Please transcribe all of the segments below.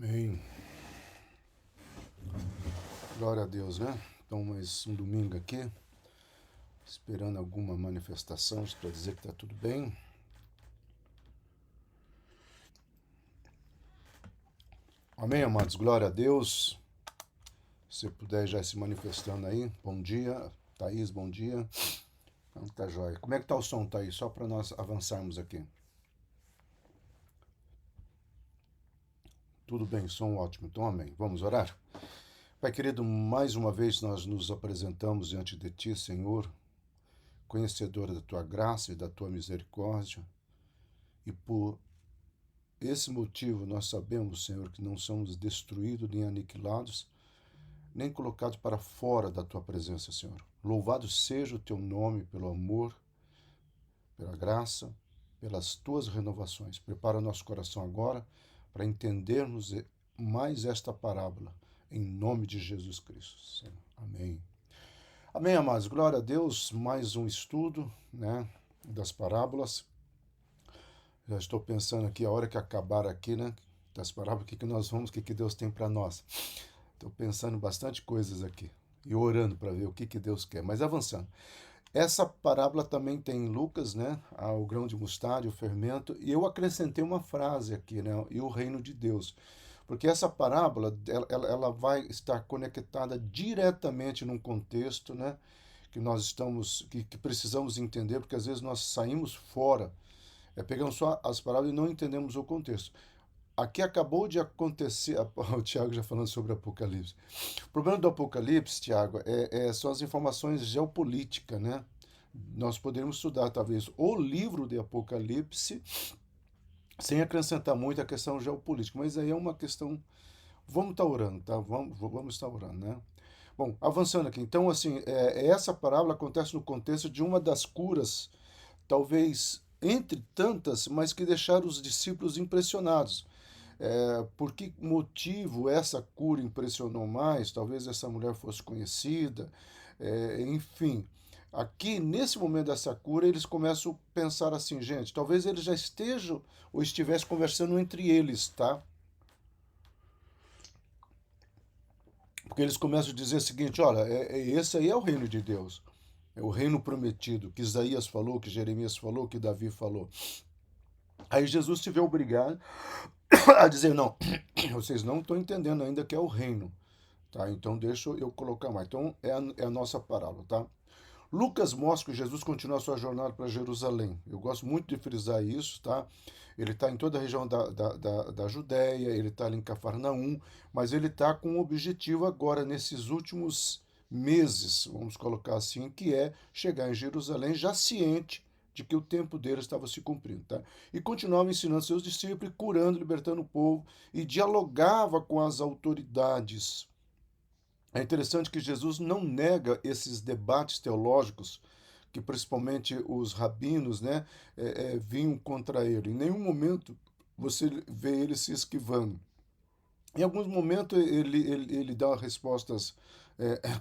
Amém. Glória a Deus, né? Então, mais um domingo aqui, esperando alguma manifestação para dizer que está tudo bem. Amém, amados? Glória a Deus. Se puder já se manifestando aí. Bom dia, Thaís, bom dia. Então, tá jóia. Como é que tá o som, Thaís? Só para nós avançarmos aqui. Tudo bem, som ótimo. Então, amém. Vamos orar? Pai querido, mais uma vez nós nos apresentamos diante de Ti, Senhor, conhecedora da Tua graça e da Tua misericórdia, e por esse motivo nós sabemos, Senhor, que não somos destruídos nem aniquilados, nem colocados para fora da Tua presença, Senhor. Louvado seja o Teu nome pelo amor, pela graça, pelas Tuas renovações. Prepara o nosso coração agora para entendermos mais esta parábola, em nome de Jesus Cristo, Senhor. Amém. Amém, amados. Glória a Deus. Mais um estudo, né, das parábolas. Já estou pensando aqui, a hora que acabar aqui, né, das parábolas, o que nós vamos, o que Deus tem para nós. Estou pensando em bastante coisas aqui e orando para ver o que Deus quer. Mas avançando. Essa parábola também tem em Lucas, né, o grão de mostarda, o fermento, e eu acrescentei uma frase aqui, né, e o reino de Deus. Porque essa parábola, ela vai estar conectada diretamente num contexto, né, que nós estamos, que precisamos entender, porque às vezes nós saímos fora, pegamos só as parábolas e não entendemos o contexto. Aqui acabou de acontecer, o Tiago já falando sobre Apocalipse. O problema do Apocalipse, Tiago, são as informações geopolíticas, né? Nós poderíamos estudar, talvez, o livro de Apocalipse sem acrescentar muito a questão geopolítica, mas aí é uma questão. Vamos estar orando, tá? Vamos estar orando, né? Bom, avançando aqui. Então, assim, essa parábola acontece no contexto de uma das curas, talvez entre tantas, mas que deixaram os discípulos impressionados. Por que motivo essa cura impressionou mais? Talvez essa mulher fosse conhecida, enfim. Aqui, nesse momento dessa cura, eles começam a pensar assim, gente, talvez eles já estejam ou estivessem conversando entre eles, tá? Porque eles começam a dizer o seguinte, olha, esse aí é o reino de Deus. É o reino prometido, que Isaías falou, que Jeremias falou, que Davi falou. Aí Jesus se vê obrigado a dizer, não, vocês não estão entendendo ainda que é o reino. Tá? Então deixa eu colocar mais. Então é a nossa parábola, tá? Lucas mostra que Jesus continua a sua jornada para Jerusalém. Eu gosto muito de frisar isso, tá? Ele está em toda a região da Judéia, ele está ali em Cafarnaum, mas ele está com um objetivo agora, nesses últimos meses, vamos colocar assim, que é chegar em Jerusalém já ciente de que o tempo dele estava se cumprindo, tá? E continuava ensinando seus discípulos, curando, libertando o povo, e dialogava com as autoridades. É interessante que Jesus não nega esses debates teológicos que principalmente os rabinos, né, vinham contra ele. Em nenhum momento você vê ele se esquivando. Em alguns momentos ele dá respostas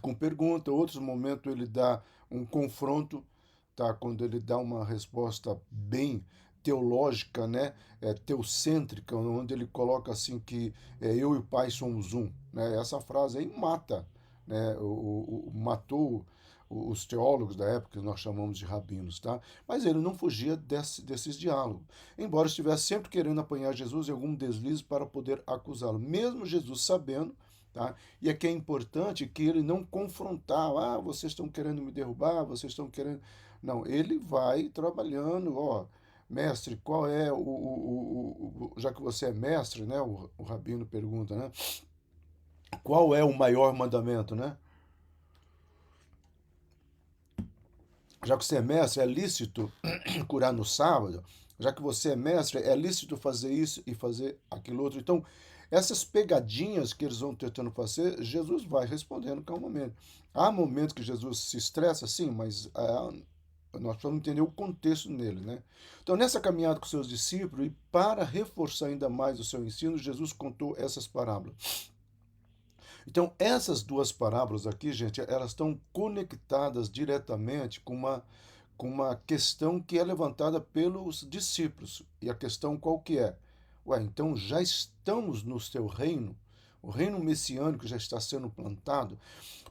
com pergunta, outros momentos ele dá um confronto, tá? Quando ele dá uma resposta bem teológica, né? Teocêntrica, onde ele coloca assim que eu e o Pai somos um. Né? Essa frase aí mata, né? Matou os teólogos da época, que nós chamamos de rabinos, tá? Mas ele não fugia desses diálogos, embora estivesse sempre querendo apanhar Jesus em algum deslize para poder acusá-lo, mesmo Jesus sabendo, tá? E aqui é importante que ele não confrontava, vocês estão querendo me derrubar, vocês estão querendo... Não, ele vai trabalhando, ó, mestre, qual é já que você é mestre, né? O rabino pergunta, né? Qual é o maior mandamento, né? Já que você é mestre, é lícito curar no sábado. Já que você é mestre, é lícito fazer isso e fazer aquilo outro. Então, essas pegadinhas que eles vão tentando fazer, Jesus vai respondendo calmamente. Há momentos que Jesus se estressa, sim, mas nós precisamos entender o contexto nele, né? Então, nessa caminhada com seus discípulos, e para reforçar ainda mais o seu ensino, Jesus contou essas parábolas. Então, essas duas parábolas aqui, gente, elas estão conectadas diretamente com uma questão que é levantada pelos discípulos. E a questão qual que é? Ué, então já estamos no seu reino? O reino messiânico já está sendo plantado?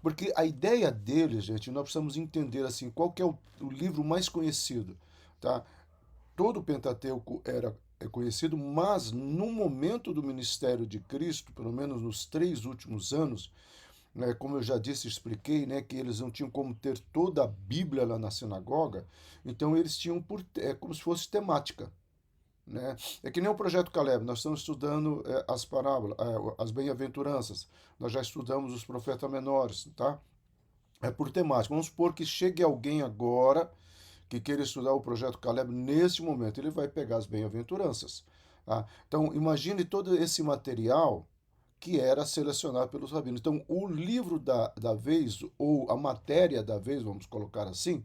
Porque a ideia dele, gente, nós precisamos entender assim, qual que é o livro mais conhecido, tá? Todo o Pentateuco é conhecido, mas no momento do ministério de Cristo, pelo menos nos 3 últimos anos, né, como eu já disse, expliquei, né, que eles não tinham como ter toda a Bíblia lá na sinagoga, então eles tinham como se fosse temática. Né? É que nem o projeto Caleb, nós estamos estudando as parábolas, as bem-aventuranças, nós já estudamos os profetas menores, tá? É por temática. Vamos supor que chegue alguém agora que queira estudar o projeto Caleb nesse momento, ele vai pegar as bem-aventuranças. Tá? Então, imagine todo esse material que era selecionado pelos rabinos. Então, o livro da vez, ou a matéria da vez, vamos colocar assim,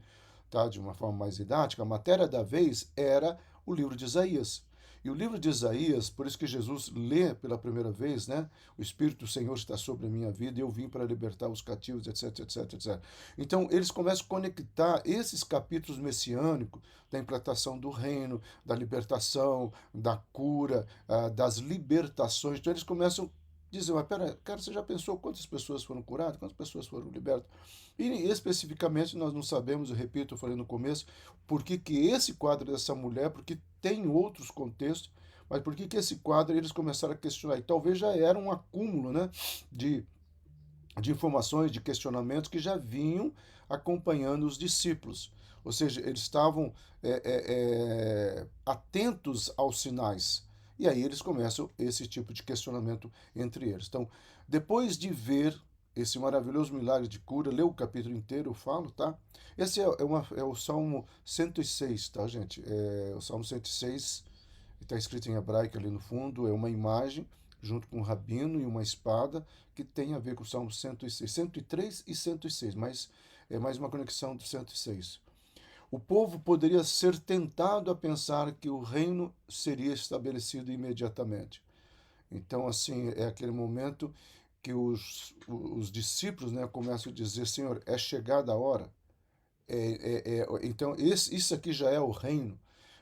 tá? De uma forma mais didática, a matéria da vez era o livro de Isaías. E o livro de Isaías, por isso que Jesus lê pela primeira vez, né? O Espírito do Senhor está sobre a minha vida e eu vim para libertar os cativos, etc, etc, etc. Então, eles começam a conectar esses capítulos messiânicos da implantação do reino, da libertação, da cura, das libertações. Então, eles começam a dizer, mas pera, cara, você já pensou quantas pessoas foram curadas, quantas pessoas foram libertas? E especificamente nós não sabemos, eu repito, eu falei no começo, por que, que esse quadro dessa mulher, porque tem outros contextos, mas por que, que esse quadro eles começaram a questionar? E talvez já era um acúmulo, né, de, de informações, de questionamentos que já vinham acompanhando os discípulos. Ou seja, eles estavam atentos aos sinais. E aí eles começam esse tipo de questionamento entre eles. Então, depois de ver esse maravilhoso milagre de cura, lê o capítulo inteiro, eu falo, tá? Esse é o Salmo 106, tá, gente? O Salmo 106 está escrito em hebraico ali no fundo, é uma imagem junto com um rabino e uma espada que tem a ver com o Salmo 106, 103 e 106, mas é mais uma conexão do 106. O povo poderia ser tentado a pensar que o reino seria estabelecido imediatamente. Então, assim, é aquele momento que os discípulos, né, começam a dizer: Senhor, é chegada a hora. Então, isso aqui já é o reino.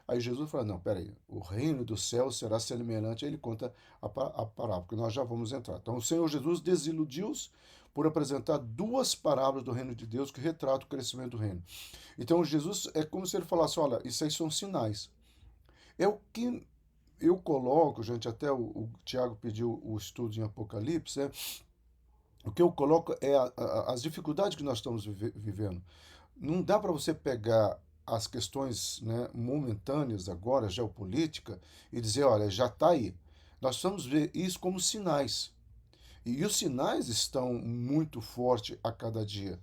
Aí Jesus fala: não, peraí, o reino do céu será semelhante. Aí ele conta a parábola, porque nós já vamos entrar. Então, o Senhor Jesus desiludiu-os por apresentar duas parábolas do reino de Deus que retratam o crescimento do reino. Então, Jesus é como se ele falasse: olha, isso aí são sinais. É o que eu coloco, gente, até o Tiago pediu o estudo em Apocalipse, o que eu coloco é as dificuldades que nós estamos vivendo. Não dá para você pegar as questões, né, momentâneas agora, geopolítica, e dizer, olha, já está aí. Nós precisamos ver isso como sinais. E os sinais estão muito fortes a cada dia.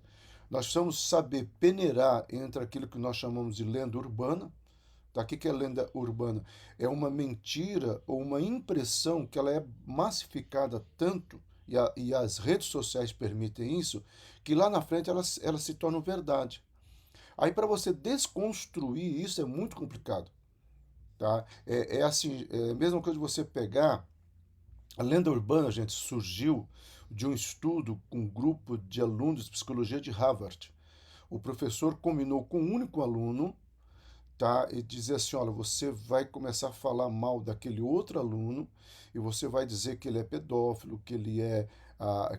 Nós precisamos saber peneirar entre aquilo que nós chamamos de lenda urbana. Tá? O que é lenda urbana? É uma mentira ou uma impressão que ela é massificada tanto, e as redes sociais permitem isso, que lá na frente elas se tornam verdade. Aí para você desconstruir isso é muito complicado, tá? É assim, é a mesma coisa de você pegar a lenda urbana, gente, surgiu de um estudo com um grupo de alunos de psicologia de Harvard. O professor combinou com um único aluno, tá? E dizer assim, olha, você vai começar a falar mal daquele outro aluno e você vai dizer que ele é pedófilo, que ele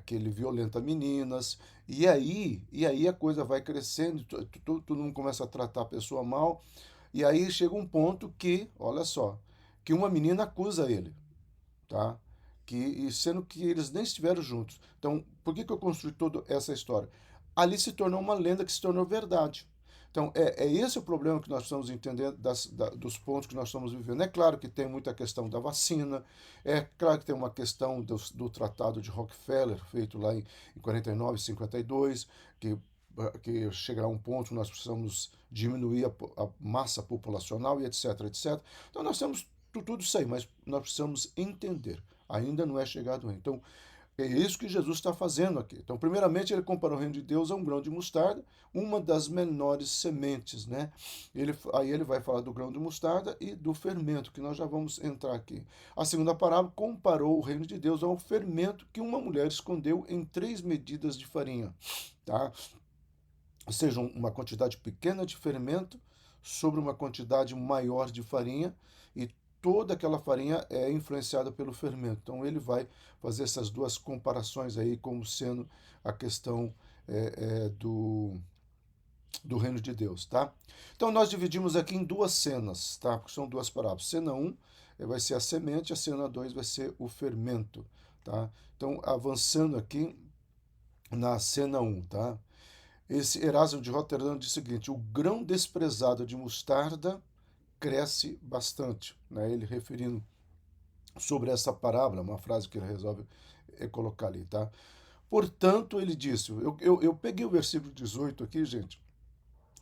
que ele violenta meninas. E aí a coisa vai crescendo, todo mundo começa a tratar a pessoa mal. E aí chega um ponto que, olha só, que uma menina acusa ele, tá? E sendo que eles nem estiveram juntos. Então, por que eu construí toda essa história? Ali se tornou uma lenda que se tornou verdade. Então, é esse o problema que nós estamos entendendo dos pontos que nós estamos vivendo. É claro que tem muita questão da vacina, é claro que tem uma questão do Tratado de Rockefeller, feito lá em 49, 52, que chegará a um ponto que nós precisamos diminuir a massa populacional e etc, etc. Então, nós temos tudo isso aí, mas nós precisamos entender. Ainda não é chegado aí. Então, é isso que Jesus está fazendo aqui. Então, primeiramente, ele comparou o reino de Deus a um grão de mostarda, uma das menores sementes, né? Aí ele vai falar do grão de mostarda e do fermento, que nós já vamos entrar aqui. A segunda parábola comparou o reino de Deus ao fermento que uma mulher escondeu em 3 medidas de farinha, tá? Ou seja, uma quantidade pequena de fermento sobre uma quantidade maior de farinha, e toda aquela farinha é influenciada pelo fermento. Então ele vai fazer essas duas comparações aí como sendo a questão do reino de Deus, tá? Então nós dividimos aqui em duas cenas, tá? Porque são duas parábolas. Cena um vai ser a semente, a cena 2 vai ser o fermento, tá? Então avançando aqui na cena um, tá? Esse Erasmo de Roterdã diz o seguinte: o grão desprezado de mostarda cresce bastante, né? Ele referindo sobre essa parábola, uma frase que ele resolve colocar ali, tá? Portanto, ele disse, eu peguei o versículo 18 aqui, gente,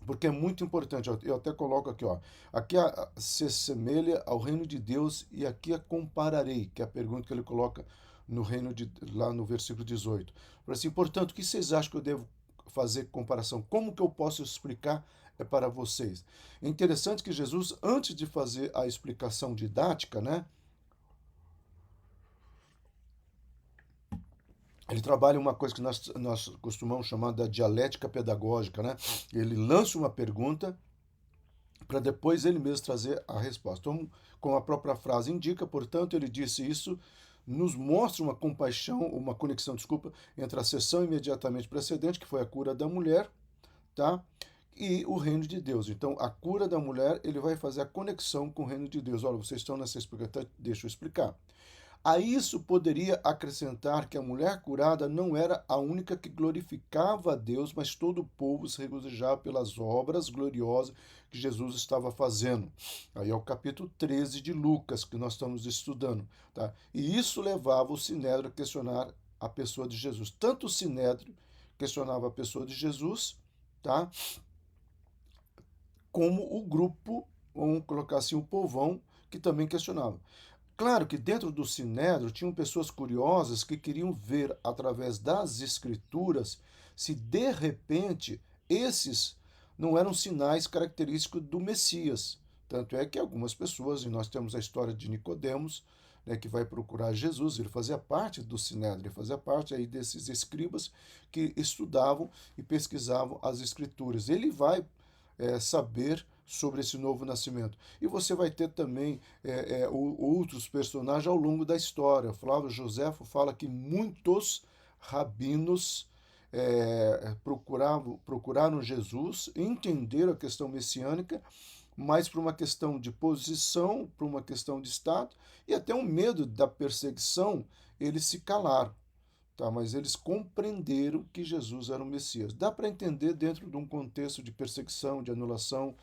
porque é muito importante. Eu até coloco aqui, ó. Aqui se assemelha ao reino de Deus e aqui a compararei, que é a pergunta que ele coloca no reino de lá no versículo 18. Assim, portanto, o que vocês acham que eu devo fazer comparação? Como que eu posso explicar para vocês? É interessante que Jesus, antes de fazer a explicação didática, né, ele trabalha uma coisa que nós costumamos chamar da dialética pedagógica, né? Ele lança uma pergunta para depois ele mesmo trazer a resposta. Então, como a própria frase indica, portanto, ele disse isso, nos mostra uma compaixão, uma conexão, desculpa, entre a sessão imediatamente precedente, que foi a cura da mulher, tá? E o reino de Deus. Então, a cura da mulher, ele vai fazer a conexão com o reino de Deus. Olha, vocês estão nessa explicação, deixa eu explicar. A isso poderia acrescentar que a mulher curada não era a única que glorificava a Deus, mas todo o povo se regozijava pelas obras gloriosas que Jesus estava fazendo. Aí é o capítulo 13 de Lucas que nós estamos estudando. Tá? E isso levava o Sinédrio a questionar a pessoa de Jesus. Tanto o Sinédrio questionava a pessoa de Jesus, tá? Como o grupo, vamos colocar assim, o povão, que também questionava. Claro que dentro do Sinédrio tinham pessoas curiosas que queriam ver através das escrituras se de repente esses não eram sinais característicos do Messias. Tanto é que algumas pessoas, e nós temos a história de Nicodemos, né, que vai procurar Jesus, ele fazia parte do Sinédrio, ele fazia parte aí desses escribas que estudavam e pesquisavam as escrituras. Ele vai saber sobre esse novo nascimento. E você vai ter também outros personagens ao longo da história. Flávio Joséfo fala que muitos rabinos procuraram Jesus, entenderam a questão messiânica, mas por uma questão de posição, por uma questão de status e até um medo da perseguição, eles se calaram. Tá, mas eles compreenderam que Jesus era o Messias. Dá para entender dentro de um contexto de perseguição, de anulação,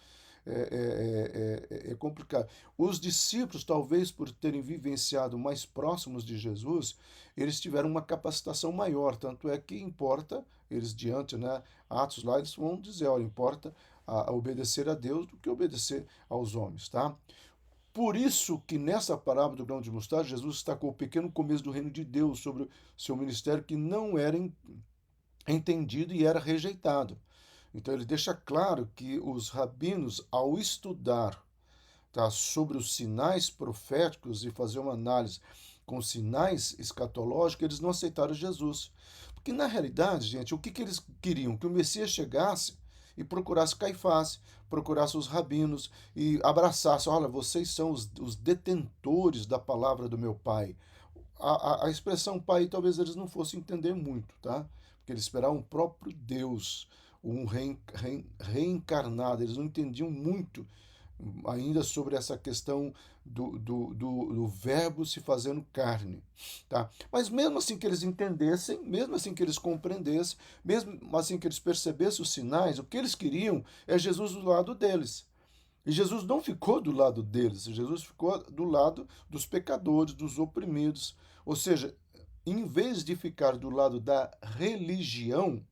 é complicado. Os discípulos, talvez por terem vivenciado mais próximos de Jesus, eles tiveram uma capacitação maior, tanto é que importa, eles diante, né, Atos lá, eles vão dizer, olha, importa a obedecer a Deus do que obedecer aos homens, tá? Por isso que nessa parábola do grão de mostarda, Jesus destacou o pequeno começo do reino de Deus sobre o seu ministério que não era entendido e era rejeitado. Então ele deixa claro que os rabinos, ao estudar, tá, sobre os sinais proféticos e fazer uma análise com sinais escatológicos, eles não aceitaram Jesus. Porque na realidade, gente, o que eles queriam? Que o Messias chegasse e procurasse Caifás, procurasse os rabinos e abraçasse, olha, vocês são os detentores da palavra do meu pai. A expressão pai talvez eles não fossem entender muito, tá? Porque eles esperavam o próprio Deus, um reencarnado, eles não entendiam muito ainda sobre essa questão do verbo se fazendo carne, tá? Mas mesmo assim que eles entendessem, mesmo assim que eles compreendessem, mesmo assim que eles percebessem os sinais, o que eles queriam é Jesus do lado deles. E Jesus não ficou do lado deles, Jesus ficou do lado dos pecadores, dos oprimidos. Ou seja, em vez de ficar do lado da religião,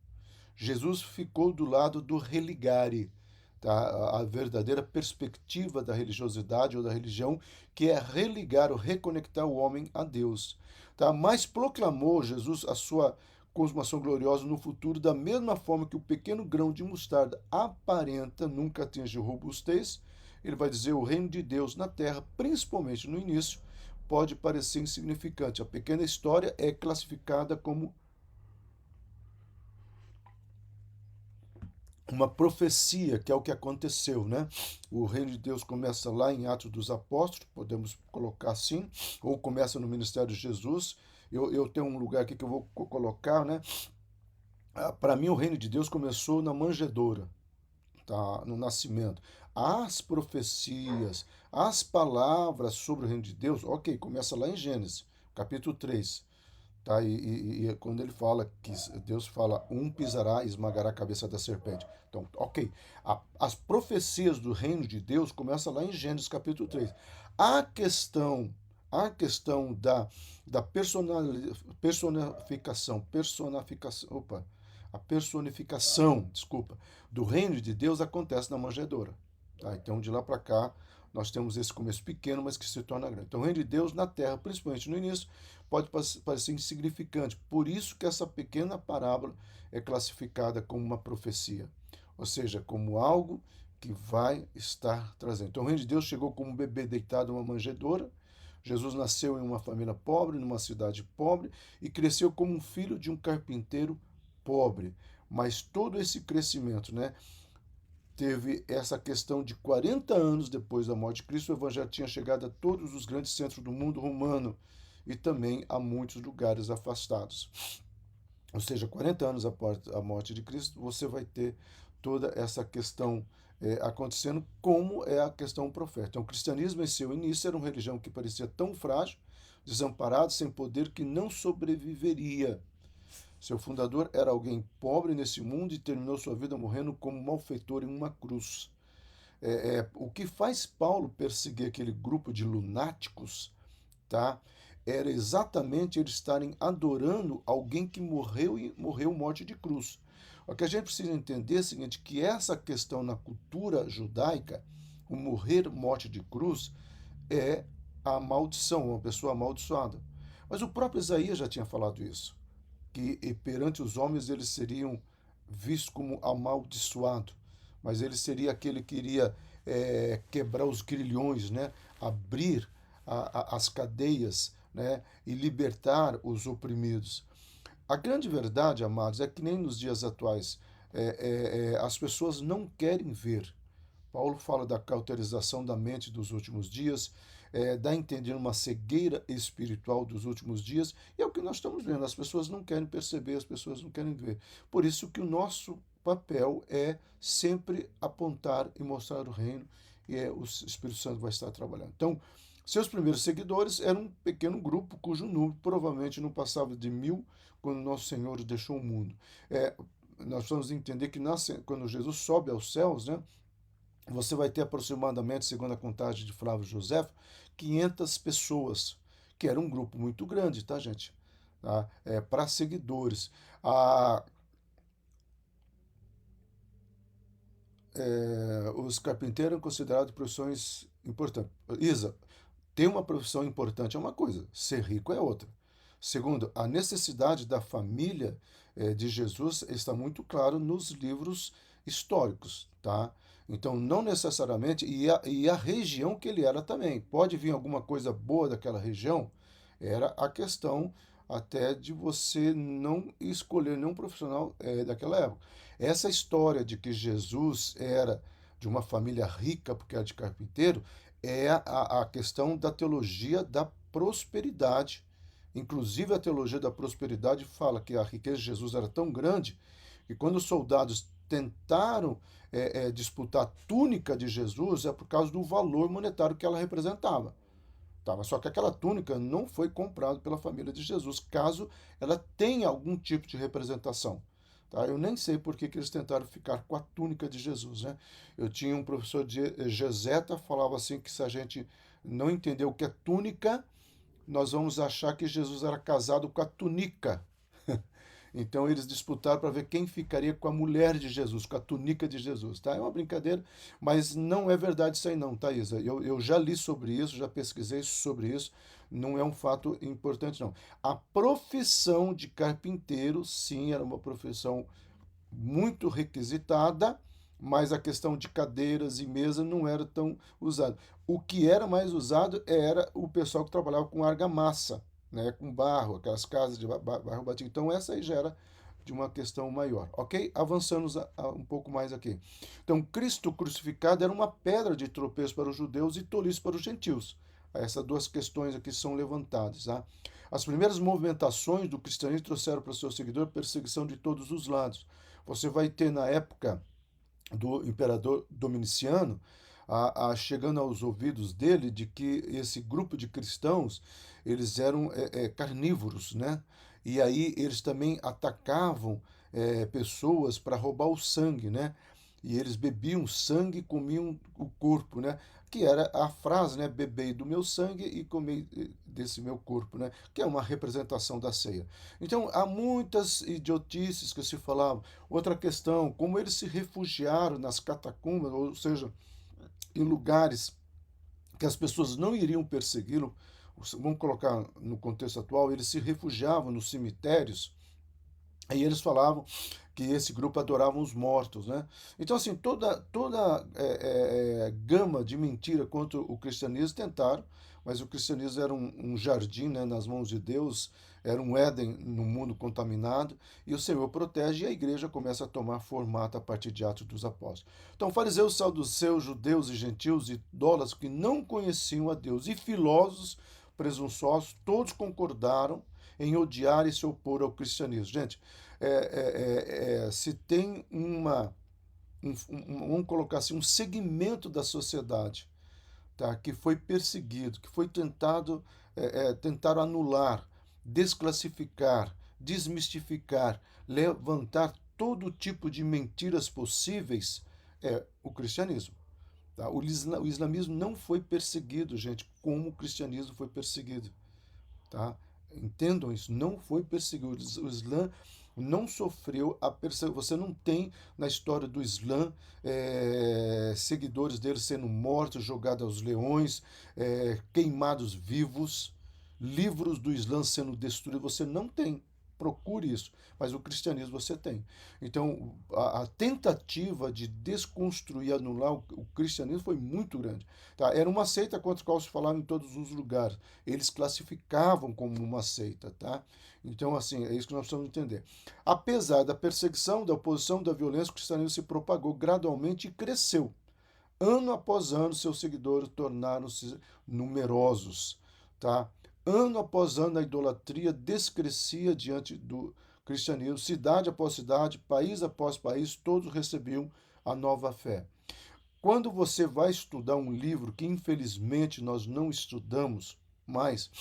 Jesus ficou do lado do religare, tá? A verdadeira perspectiva da religiosidade ou da religião, que é religar ou reconectar o homem a Deus. Tá? Mas proclamou Jesus a sua consumação gloriosa no futuro, da mesma forma que o pequeno grão de mostarda aparenta nunca atingir robustez. Ele vai dizer: o reino de Deus na terra, principalmente no início, pode parecer insignificante. A pequena história é classificada como uma profecia, que é o que aconteceu, né? O reino de Deus começa lá em Atos dos Apóstolos, podemos colocar assim, ou começa no ministério de Jesus. Eu tenho um lugar aqui que eu vou colocar, né? Para mim, o reino de Deus começou na manjedoura, tá? No nascimento. As profecias, as palavras sobre o reino de Deus, ok, começa lá em Gênesis, capítulo 3. Tá? E quando ele fala que Deus fala, um pisará e esmagará a cabeça da serpente. Então, ok. As profecias do reino de Deus começam lá em Gênesis capítulo 3. A questão, a questão da personificação, desculpa, do reino de Deus acontece na manjedoura. Tá? Então, de lá para cá, nós temos esse começo pequeno, mas que se torna grande. Então, o reino de Deus na terra, principalmente no início, pode parecer insignificante. Por isso que essa pequena parábola é classificada como uma profecia, ou seja, como algo que vai estar trazendo. Então, o reino de Deus chegou como um bebê deitado em uma manjedoura. Jesus nasceu em uma família pobre, numa cidade pobre, e cresceu como um filho de um carpinteiro pobre. Mas todo esse crescimento, né, teve essa questão de 40 anos depois da morte de Cristo, o evangelho tinha chegado a todos os grandes centros do mundo romano e também a muitos lugares afastados. Ou seja, 40 anos após a morte de Cristo, você vai ter toda essa questão acontecendo, como é a questão profética. Então, o cristianismo, em seu início, era uma religião que parecia tão frágil, desamparado, sem poder, que não sobreviveria. Seu fundador era alguém pobre nesse mundo e terminou sua vida morrendo como malfeitor em uma cruz. O que faz Paulo perseguir aquele grupo de lunáticos, tá? Era exatamente eles estarem adorando alguém que morreu e morreu morte de cruz. O que a gente precisa entender é o seguinte, que essa questão na cultura judaica, o morrer morte de cruz, é a maldição, uma pessoa amaldiçoada. Mas o próprio Isaías já tinha falado isso, que perante os homens eles seriam vistos como amaldiçoado, mas ele seria aquele que iria quebrar os grilhões, né? Abrir as cadeias, né? E libertar os oprimidos. A grande verdade, amados, é que nem nos dias atuais as pessoas não querem ver. Paulo fala da cauterização da mente dos últimos dias, dá a entender uma cegueira espiritual dos últimos dias, e é o que nós estamos vendo. As pessoas não querem perceber, as pessoas não querem ver. Por isso que o nosso papel é sempre apontar e mostrar o reino, e o Espírito Santo vai estar trabalhando. Então, seus primeiros seguidores eram um pequeno grupo cujo número provavelmente não passava de 1000 quando nosso Senhor deixou o mundo. Nós precisamos entender que quando Jesus sobe aos céus, né, você vai ter aproximadamente, segundo a contagem de Flávio José, 500 pessoas, que era um grupo muito grande, tá, gente? Tá? Para seguidores. A, os carpinteiros eram considerados profissões importantes. Isa, ter uma profissão importante é uma coisa, ser rico é outra. Segundo, a necessidade da família de Jesus está muito claro nos livros históricos, tá? Então, não necessariamente, e a região que ele era também. Pode vir alguma coisa boa daquela região, era a questão até de você não escolher nenhum profissional daquela época. Essa história de que Jesus era de uma família rica porque era de carpinteiro é a questão da teologia da prosperidade. Inclusive, a teologia da prosperidade fala que a riqueza de Jesus era tão grande que quando os soldados tentaram disputar a túnica de Jesus, é por causa do valor monetário que ela representava. Tá, mas só que aquela túnica não foi comprada pela família de Jesus, caso ela tenha algum tipo de representação. Tá? Eu nem sei por que, que eles tentaram ficar com a túnica de Jesus. Né? Eu tinha um professor de exegeta, falava assim que se a gente não entender o que é túnica, nós vamos achar que Jesus era casado com a túnica. Então eles disputaram para ver quem ficaria com a mulher de Jesus, com a túnica de Jesus, tá? É uma brincadeira, mas não é verdade isso aí não, tá, Isa? Eu já li sobre isso, já pesquisei sobre isso, não é um fato importante não. A profissão de carpinteiro, sim, era uma profissão muito requisitada, mas a questão de cadeiras e mesa não era tão usada. O que era mais usado era o pessoal que trabalhava com argamassa, né, com barro, aquelas casas de barro batido. Então essa aí já era de uma questão maior, ok? Avançamos um pouco mais aqui. Então, Cristo crucificado era uma pedra de tropeço para os judeus e tolice para os gentios. Essas duas questões aqui são levantadas. Tá? As primeiras movimentações do cristianismo trouxeram para o seu seguidor perseguição de todos os lados. Você vai ter na época do imperador Dominiciano, chegando aos ouvidos dele de que esse grupo de cristãos eles eram carnívoros, né? E aí eles também atacavam pessoas para roubar o sangue, né? E eles bebiam sangue e comiam o corpo, né? Que era a frase, né? Bebei do meu sangue e comei desse meu corpo, né? Que é uma representação da ceia. Então há muitas idiotices que se falavam. Outra questão, como eles se refugiaram nas catacumbas, ou seja, em lugares que as pessoas não iriam persegui-lo, vamos colocar no contexto atual, eles se refugiavam nos cemitérios. Aí eles falavam que esse grupo adorava os mortos, né? Então, assim, toda gama de mentira contra o cristianismo tentaram, mas o cristianismo era um jardim, né, nas mãos de Deus, era um Éden no mundo contaminado, e o Senhor protege e a igreja começa a tomar formato a partir de Atos dos Apóstolos. Então, fariseus, saduceus, judeus e gentios, idólatras que não conheciam a Deus, e filósofos presunçosos, todos concordaram em odiar e se opor ao cristianismo. Gente, se tem vamos colocar assim, um segmento da sociedade, tá, que foi perseguido, que foi tentar anular, desclassificar, desmistificar, levantar todo tipo de mentiras possíveis, é o cristianismo. Tá? O islamismo não foi perseguido, gente, como o cristianismo foi perseguido. Tá? Entendam isso, não foi perseguido. O Islã não sofreu a perseguição. Você não tem na história do Islã seguidores dele sendo mortos, jogados aos leões, queimados vivos, livros do Islã sendo destruídos. Você não tem. Procure isso, mas o cristianismo você tem. Então, a tentativa de desconstruir, anular o cristianismo foi muito grande. Tá? Era uma seita contra a qual se falava em todos os lugares. Eles classificavam como uma seita, tá? Então, assim, é isso que nós precisamos entender. Apesar da perseguição, da oposição, da violência, o cristianismo se propagou gradualmente e cresceu. Ano após ano, seus seguidores tornaram-se numerosos, tá? Ano após ano, a idolatria descrescia diante do cristianismo. Cidade após cidade, país após país, todos recebiam a nova fé. Quando você vai estudar um livro que infelizmente nós não estudamos mais,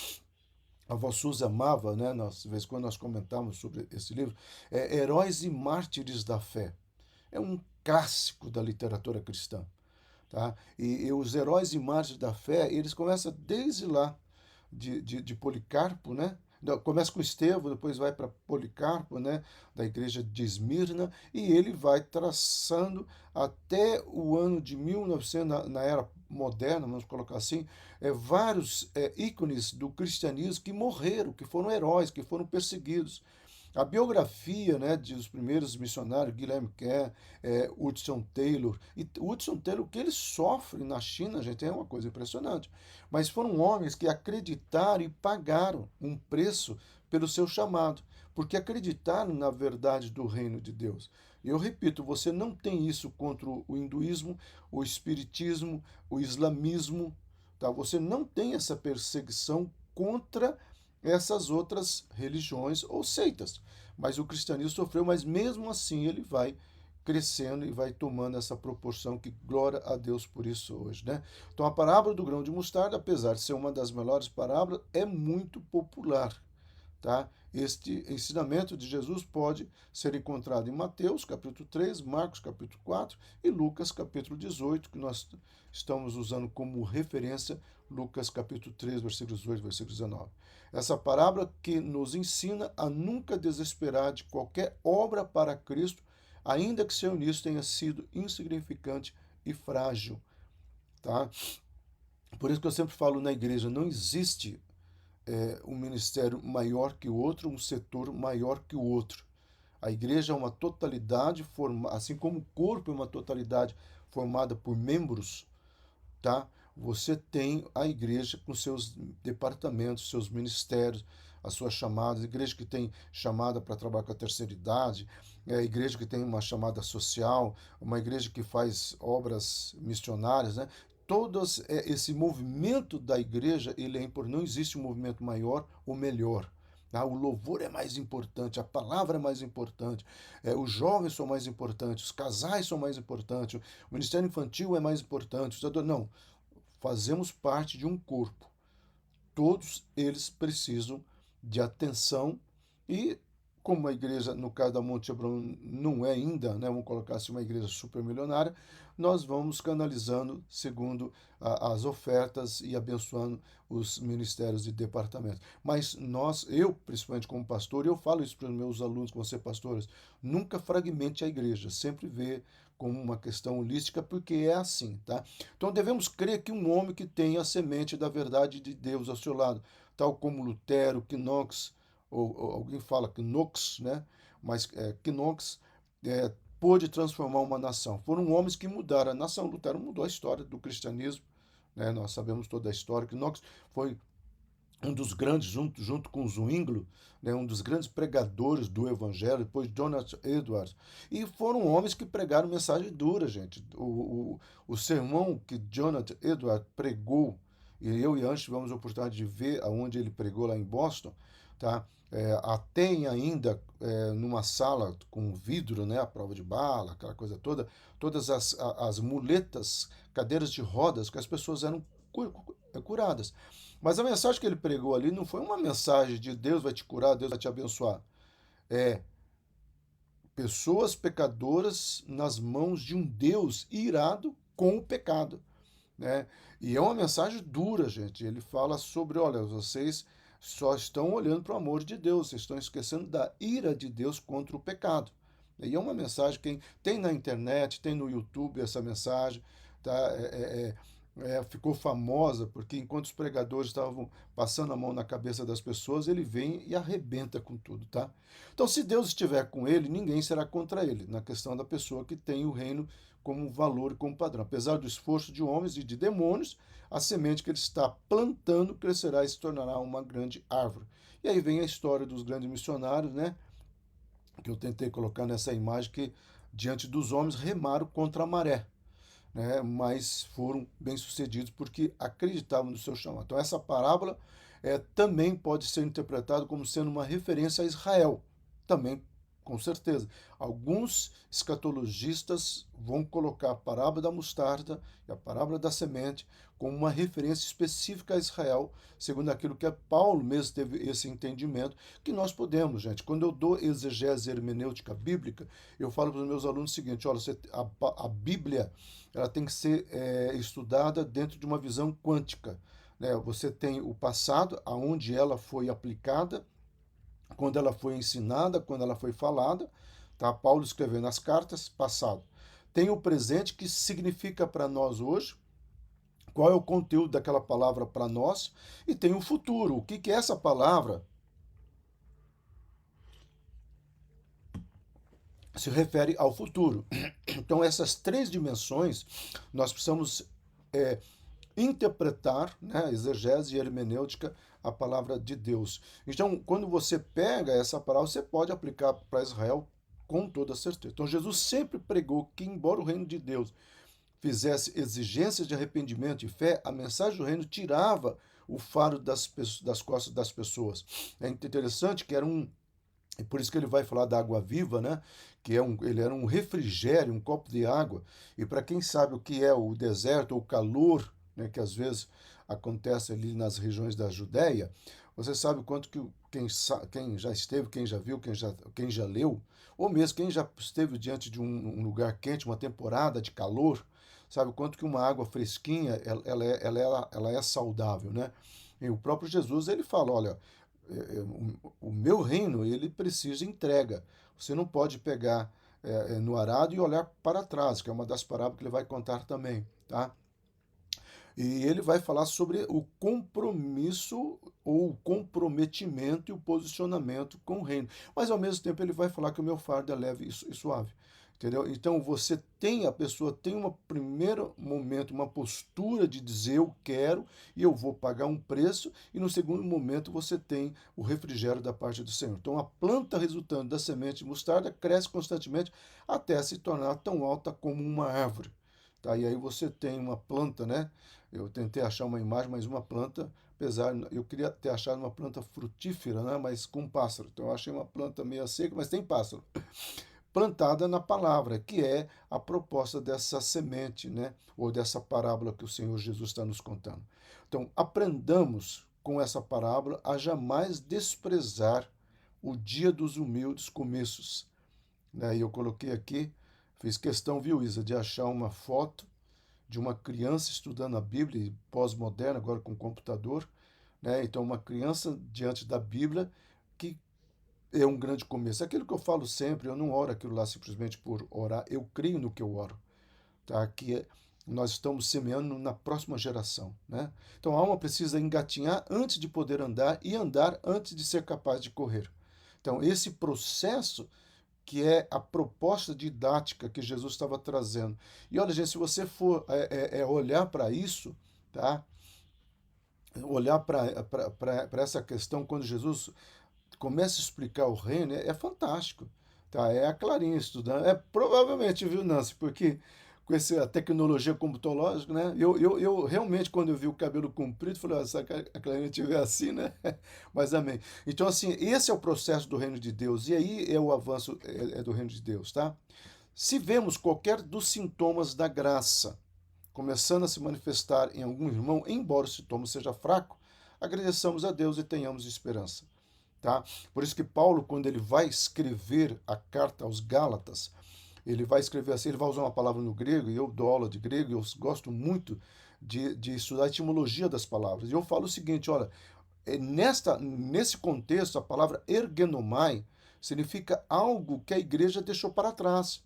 a avó Suzy amava, né? Nós, de vez em quando nós comentamos sobre esse livro, é Heróis e Mártires da Fé. É um clássico da literatura cristã. Tá? E os heróis e mártires da fé, eles começam desde lá, de Policarpo, né? Começa com Estevão, depois vai para Policarpo, né? Da igreja de Esmirna, e ele vai traçando até o ano de 1900, na era moderna, vamos colocar assim, vários ícones do cristianismo que morreram, que foram heróis, que foram perseguidos. A biografia, né, dos primeiros missionários, Guilherme Kerr, Hudson Taylor. E Hudson Taylor, o que ele sofre na China, gente, é uma coisa impressionante. Mas foram homens que acreditaram e pagaram um preço pelo seu chamado, porque acreditaram na verdade do reino de Deus. E eu repito, você não tem isso contra o hinduísmo, o espiritismo, o islamismo, tá? Você não tem essa perseguição contra essas outras religiões ou seitas. Mas o cristianismo sofreu, mas mesmo assim ele vai crescendo e vai tomando essa proporção que glória a Deus por isso hoje, né? Então a parábola do grão de mostarda, apesar de ser uma das melhores parábolas, é muito popular, tá? Este ensinamento de Jesus pode ser encontrado em Mateus, capítulo 3, Marcos, capítulo 4 e Lucas, capítulo 18, que nós estamos usando como referência Lucas, capítulo 3, versículos 8, versículos 19. Essa parábola que nos ensina a nunca desesperar de qualquer obra para Cristo, ainda que seu início tenha sido insignificante e frágil, tá? Por isso que eu sempre falo na igreja, não existe um ministério maior que o outro, um setor maior que o outro. A igreja é uma totalidade, assim como o corpo é uma totalidade formada por membros, tá? Você tem a igreja com seus departamentos, seus ministérios, as suas chamadas, igreja que tem chamada para trabalhar com a terceira idade, igreja que tem uma chamada social, uma igreja que faz obras missionárias, né? Todos esse movimento da igreja, ele é importante. Não existe um movimento maior ou melhor. Ah, o louvor é mais importante, a palavra é mais importante, os jovens são mais importantes, os casais são mais importantes, o ministério infantil é mais importante. Não, fazemos parte de um corpo. Todos eles precisam de atenção e, como a igreja, no caso da Monte Hebron, não é ainda, né, vamos colocar assim, uma igreja supermilionária, nós vamos canalizando segundo as ofertas e abençoando os ministérios e departamentos. Mas nós, eu principalmente como pastor, eu falo isso para os meus alunos, com você pastores, nunca fragmente a igreja, sempre vê como uma questão holística, porque é assim, tá? Então devemos crer que um homem que tem a semente da verdade de Deus ao seu lado, tal como Lutero, Knox, ou alguém fala Knox, né? Mas Knox pôde transformar uma nação. Foram homens que mudaram a nação. Lutero mudou a história do cristianismo, né? Nós sabemos toda a história. Knox foi um dos grandes, junto com Zwinglio, né, um dos grandes pregadores do evangelho, depois Jonathan Edwards. E foram homens que pregaram mensagem dura, gente. O sermão que Jonathan Edwards pregou, e eu e Anjo tivemos a oportunidade de ver aonde ele pregou lá em Boston, tá? Tem ainda numa sala com vidro, né, a prova de bala, aquela coisa toda, todas as muletas, cadeiras de rodas que as pessoas eram curadas. Mas a mensagem que ele pregou ali não foi uma mensagem de Deus vai te curar, Deus vai te abençoar. É pessoas pecadoras nas mãos de um Deus irado com o pecado, né? E é uma mensagem dura, gente. Ele fala sobre, olha, vocês só estão olhando para o amor de Deus, vocês estão esquecendo da ira de Deus contra o pecado. E é uma mensagem que tem na internet, tem no YouTube essa mensagem, tá? Ficou famosa porque enquanto os pregadores estavam passando a mão na cabeça das pessoas, ele vem e arrebenta com tudo, tá? Então, se Deus estiver com ele, ninguém será contra ele, na questão da pessoa que tem o reino como valor e como padrão. Apesar do esforço de homens e de demônios, a semente que ele está plantando crescerá e se tornará uma grande árvore. E aí vem a história dos grandes missionários, né? Que eu tentei colocar nessa imagem que, diante dos homens, remaram contra a maré, né, mas foram bem-sucedidos porque acreditavam no seu chamado. Então, essa parábola também pode ser interpretada como sendo uma referência a Israel, também, com certeza. Alguns escatologistas vão colocar a parábola da mostarda e a parábola da semente como uma referência específica a Israel, segundo aquilo que Paulo mesmo teve esse entendimento, que nós podemos, gente. Quando eu dou exegese hermenêutica bíblica, eu falo para os meus alunos o seguinte, olha, a Bíblia ela tem que ser estudada dentro de uma visão quântica, né? Você tem o passado, aonde ela foi aplicada, quando ela foi ensinada, quando ela foi falada, tá? Paulo escreveu nas cartas, passado. Tem o presente, que significa para nós hoje, qual é o conteúdo daquela palavra para nós, e tem o futuro, o que, que essa palavra se refere ao futuro. Então, essas três dimensões, nós precisamos interpretar, né, exegese e hermenêutica, a palavra de Deus. Então, quando você pega essa palavra, você pode aplicar para Israel com toda certeza. Então, Jesus sempre pregou que, embora o reino de Deus fizesse exigências de arrependimento e fé, a mensagem do reino tirava o faro das costas das pessoas. É interessante que era e por isso que ele vai falar da água viva, né? Que ele era um refrigério, um copo de água. E para quem sabe o que é o deserto ou o calor, né, que às vezes acontece ali nas regiões da Judéia, você sabe quanto que quem já esteve, quem já viu, quem já leu, ou mesmo quem já esteve diante de um lugar quente, uma temporada de calor, sabe quanto que uma água fresquinha ela é saudável, né? E o próprio Jesus ele fala, olha, o meu reino ele precisa de entrega. Você não pode pegar no arado e olhar para trás, que é uma das parábolas que ele vai contar também, tá? E ele vai falar sobre o compromisso ou o comprometimento e o posicionamento com o reino. Mas ao mesmo tempo ele vai falar que o meu fardo é leve e suave. Entendeu? Então a pessoa tem um primeiro momento, uma postura de dizer eu quero e eu vou pagar um preço, e no segundo momento você tem o refrigério da parte do Senhor. Então a planta resultante da semente de mostarda cresce constantemente até se tornar tão alta como uma árvore. Tá? E aí você tem uma planta, né? Eu tentei achar uma imagem, mas uma planta, apesar, eu queria ter achado uma planta frutífera, né? Mas com pássaro. Então eu achei uma planta meio seca, mas tem pássaro plantada na palavra, que é a proposta dessa semente, né? Ou dessa parábola que o Senhor Jesus está nos contando. Então, aprendamos com essa parábola a jamais desprezar o dia dos humildes começos. Né? E eu coloquei aqui, fiz questão, viu, Isa, de achar uma foto de uma criança estudando a Bíblia, pós-moderna, agora com computador, né? Então, uma criança diante da Bíblia que é um grande começo. Aquilo que eu falo sempre, eu não oro aquilo lá simplesmente por orar, eu creio no que eu oro, tá? Nós estamos semeando na próxima geração, né? Então a alma precisa engatinhar antes de poder andar e andar antes de ser capaz de correr. Então esse processo que é a proposta didática que Jesus estava trazendo. E olha, gente, se você for olhar para isso, tá? Olhar para essa questão quando Jesus começa a explicar o reino, é fantástico. Tá? É a Clarinha estudando. É provavelmente, viu, Nancy? Porque com essa tecnologia computológica, né? Eu realmente, quando eu vi o cabelo comprido, falei, ah, se a Clarinha tiver assim, né? Mas amém. Então, assim, esse é o processo do reino de Deus. E aí é o avanço do reino de Deus, tá? Se vemos qualquer dos sintomas da graça começando a se manifestar em algum irmão, embora o sintoma seja fraco, agradeçamos a Deus e tenhamos esperança. Tá? Por isso que Paulo, quando ele vai escrever a carta aos Gálatas, ele vai escrever assim, ele vai usar uma palavra no grego, e eu dou aula de grego, e eu gosto muito de estudar a etimologia das palavras. E eu falo o seguinte, olha, nesse contexto, a palavra ergenomai significa algo que a igreja deixou para trás.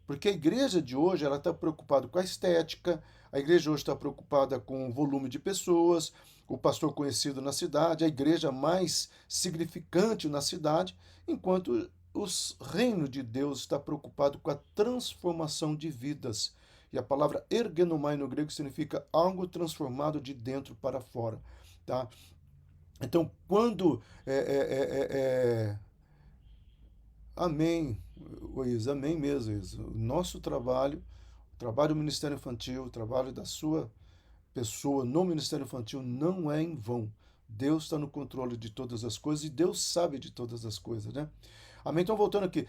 Porque a igreja de hoje ela está preocupada com a estética, a igreja hoje está preocupada com o volume de pessoas, o pastor conhecido na cidade, a igreja mais significante na cidade, enquanto o reino de Deus está preocupado com a transformação de vidas. E a palavra ergenomai no grego significa algo transformado de dentro para fora. Tá? Então, quando amém, Isa, amém mesmo, Isa. O nosso trabalho, o trabalho do Ministério Infantil, o trabalho da sua pessoa no Ministério Infantil não é em vão. Deus está no controle de todas as coisas e Deus sabe de todas as coisas, né? Amém? Então, voltando aqui,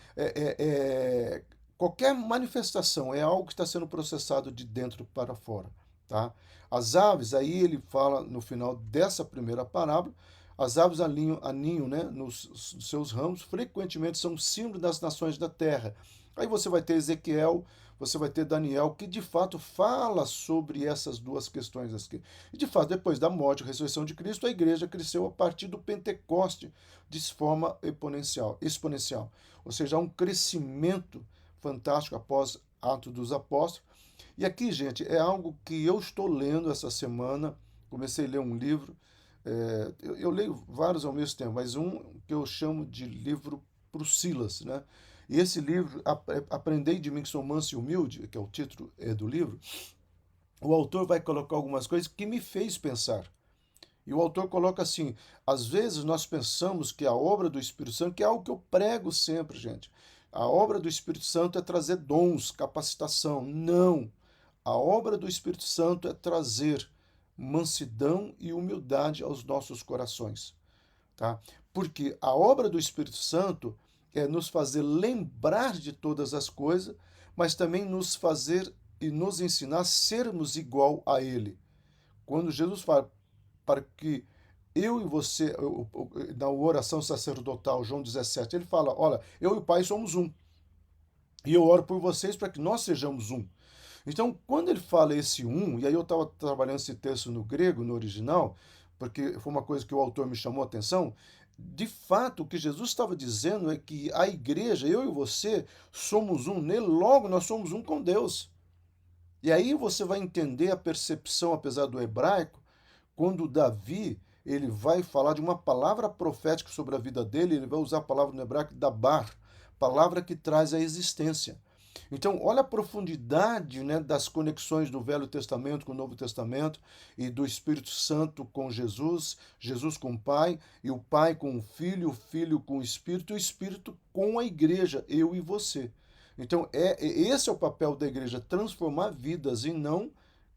qualquer manifestação é algo que está sendo processado de dentro para fora, tá? As aves, aí ele fala no final dessa primeira parábola, as aves aninham, né, nos seus ramos, frequentemente são símbolo das nações da terra. Aí você vai ter Ezequiel, você vai ter Daniel, que de fato fala sobre essas duas questões aqui. E de fato, depois da morte e ressurreição de Cristo, a igreja cresceu a partir do Pentecoste de forma exponencial. Ou seja, há um crescimento fantástico após Atos dos Apóstolos. E aqui, gente, é algo que eu estou lendo essa semana. Comecei a ler um livro. Eu leio vários ao mesmo tempo, mas um que eu chamo de livro para o Silas, né? E esse livro, Aprendei de mim que sou manso e humilde, que é o título do livro, o autor vai colocar algumas coisas que me fez pensar. E o autor coloca assim: às vezes nós pensamos que a obra do Espírito Santo, que é algo que eu prego sempre, gente, a obra do Espírito Santo é trazer dons, capacitação. Não. A obra do Espírito Santo é trazer mansidão e humildade aos nossos corações, tá? Porque a obra do Espírito Santo é nos fazer lembrar de todas as coisas, mas também nos fazer e nos ensinar a sermos igual a Ele. Quando Jesus fala para que eu e você, na oração sacerdotal, João 17, ele fala: olha, eu e o Pai somos um. E eu oro por vocês para que nós sejamos um. Então, quando ele fala esse um, e aí eu estava trabalhando esse texto no grego, no original, porque foi uma coisa que o autor me chamou a atenção, de fato, o que Jesus estava dizendo é que a igreja, eu e você, somos um nele, logo nós somos um com Deus. E aí você vai entender a percepção, apesar do hebraico, quando Davi ele vai falar de uma palavra profética sobre a vida dele, ele vai usar a palavra no hebraico dabar, palavra que traz a existência. Então, olha a profundidade, né, das conexões do Velho Testamento com o Novo Testamento e do Espírito Santo com Jesus, Jesus com o Pai, e o Pai com o Filho com o Espírito com a igreja, eu e você. Então, esse é o papel da igreja, transformar vidas e não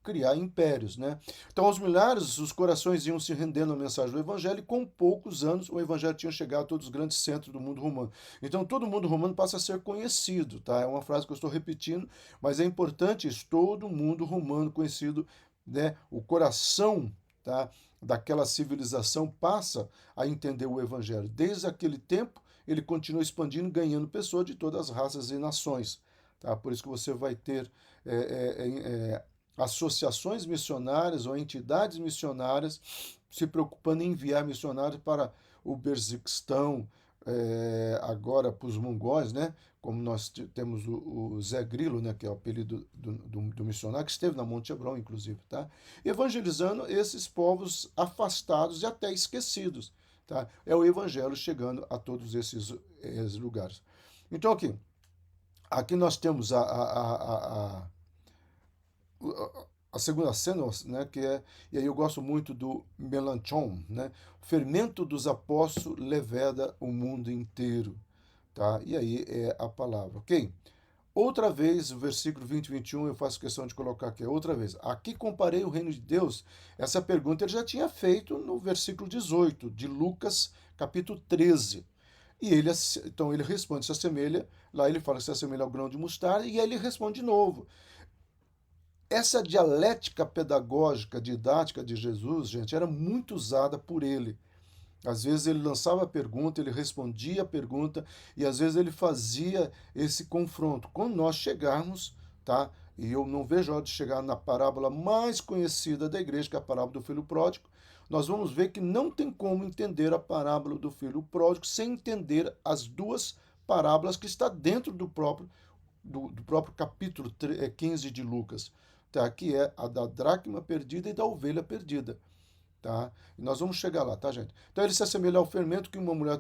criar impérios, né? Então, aos milhares, os corações iam se rendendo à mensagem do evangelho e com poucos anos o evangelho tinha chegado a todos os grandes centros do mundo romano. Então, todo mundo romano passa a ser conhecido, tá? É uma frase que eu estou repetindo, mas é importante isso, todo mundo romano conhecido, né? O coração, tá, daquela civilização passa a entender o evangelho. Desde aquele tempo, ele continua expandindo, ganhando pessoas de todas as raças e nações, tá? Por isso que você vai ter é, é, é, associações missionárias ou entidades missionárias se preocupando em enviar missionários para o Berziquistão, agora para os mongóis, né? Como nós temos o Zé Grilo, né? Que é o apelido do missionário, que esteve na Monte Hebron, inclusive, tá? Evangelizando esses povos afastados e até esquecidos, tá? É o evangelho chegando a todos esses lugares. Então, aqui nós temos a segunda cena, né, que é, e aí eu gosto muito do Melanchthon, né, o fermento dos apóstolos leveda o mundo inteiro, tá? E aí é a palavra, ok? Outra vez, o versículo 20 e 21, eu faço questão de colocar aqui, outra vez. Aqui comparei o reino de Deus. Essa pergunta ele já tinha feito no versículo 18 de Lucas, capítulo 13. E ele, então ele responde, se assemelha, lá ele fala que se assemelha ao grão de mostarda, e aí ele responde de novo. Essa dialética pedagógica, didática de Jesus, gente, era muito usada por ele. Às vezes ele lançava a pergunta, ele respondia a pergunta e às vezes ele fazia esse confronto. Quando nós chegarmos, tá? E eu não vejo a hora de chegar na parábola mais conhecida da igreja, que é a parábola do filho pródigo, nós vamos ver que não tem como entender a parábola do filho pródigo sem entender as duas parábolas que está dentro do próprio capítulo 15 de Lucas, tá? Que é a da dracma perdida e da ovelha perdida. Tá? E nós vamos chegar lá, tá, gente? Então ele se assemelha ao fermento que uma mulher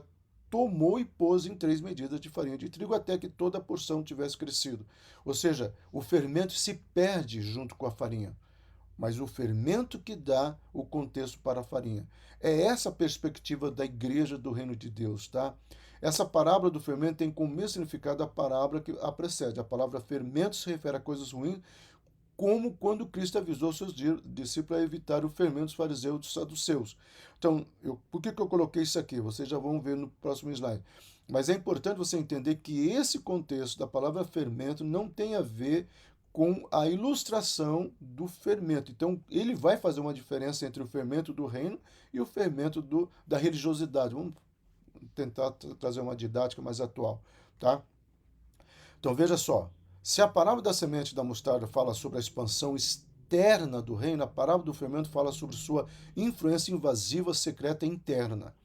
tomou e pôs em 3 medidas de farinha de trigo até que toda a porção tivesse crescido. Ou seja, o fermento se perde junto com a farinha, mas o fermento que dá o contexto para a farinha. É essa a perspectiva da igreja do reino de Deus, tá? Essa parábola do fermento tem como mesmo significado a parábola que a precede. A palavra fermento se refere a coisas ruins, como quando Cristo avisou seus discípulos a evitar o fermento dos fariseus e dos saduceus. Então, por que eu coloquei isso aqui? Vocês já vão ver no próximo slide. Mas é importante você entender que esse contexto da palavra fermento não tem a ver com a ilustração do fermento. Então, ele vai fazer uma diferença entre o fermento do reino e o fermento da religiosidade. Vamos tentar trazer uma didática mais atual, tá? Então, veja só, se a parábola da semente da mostarda fala sobre a expansão externa do reino, a parábola do fermento fala sobre sua influência invasiva, secreta e interna.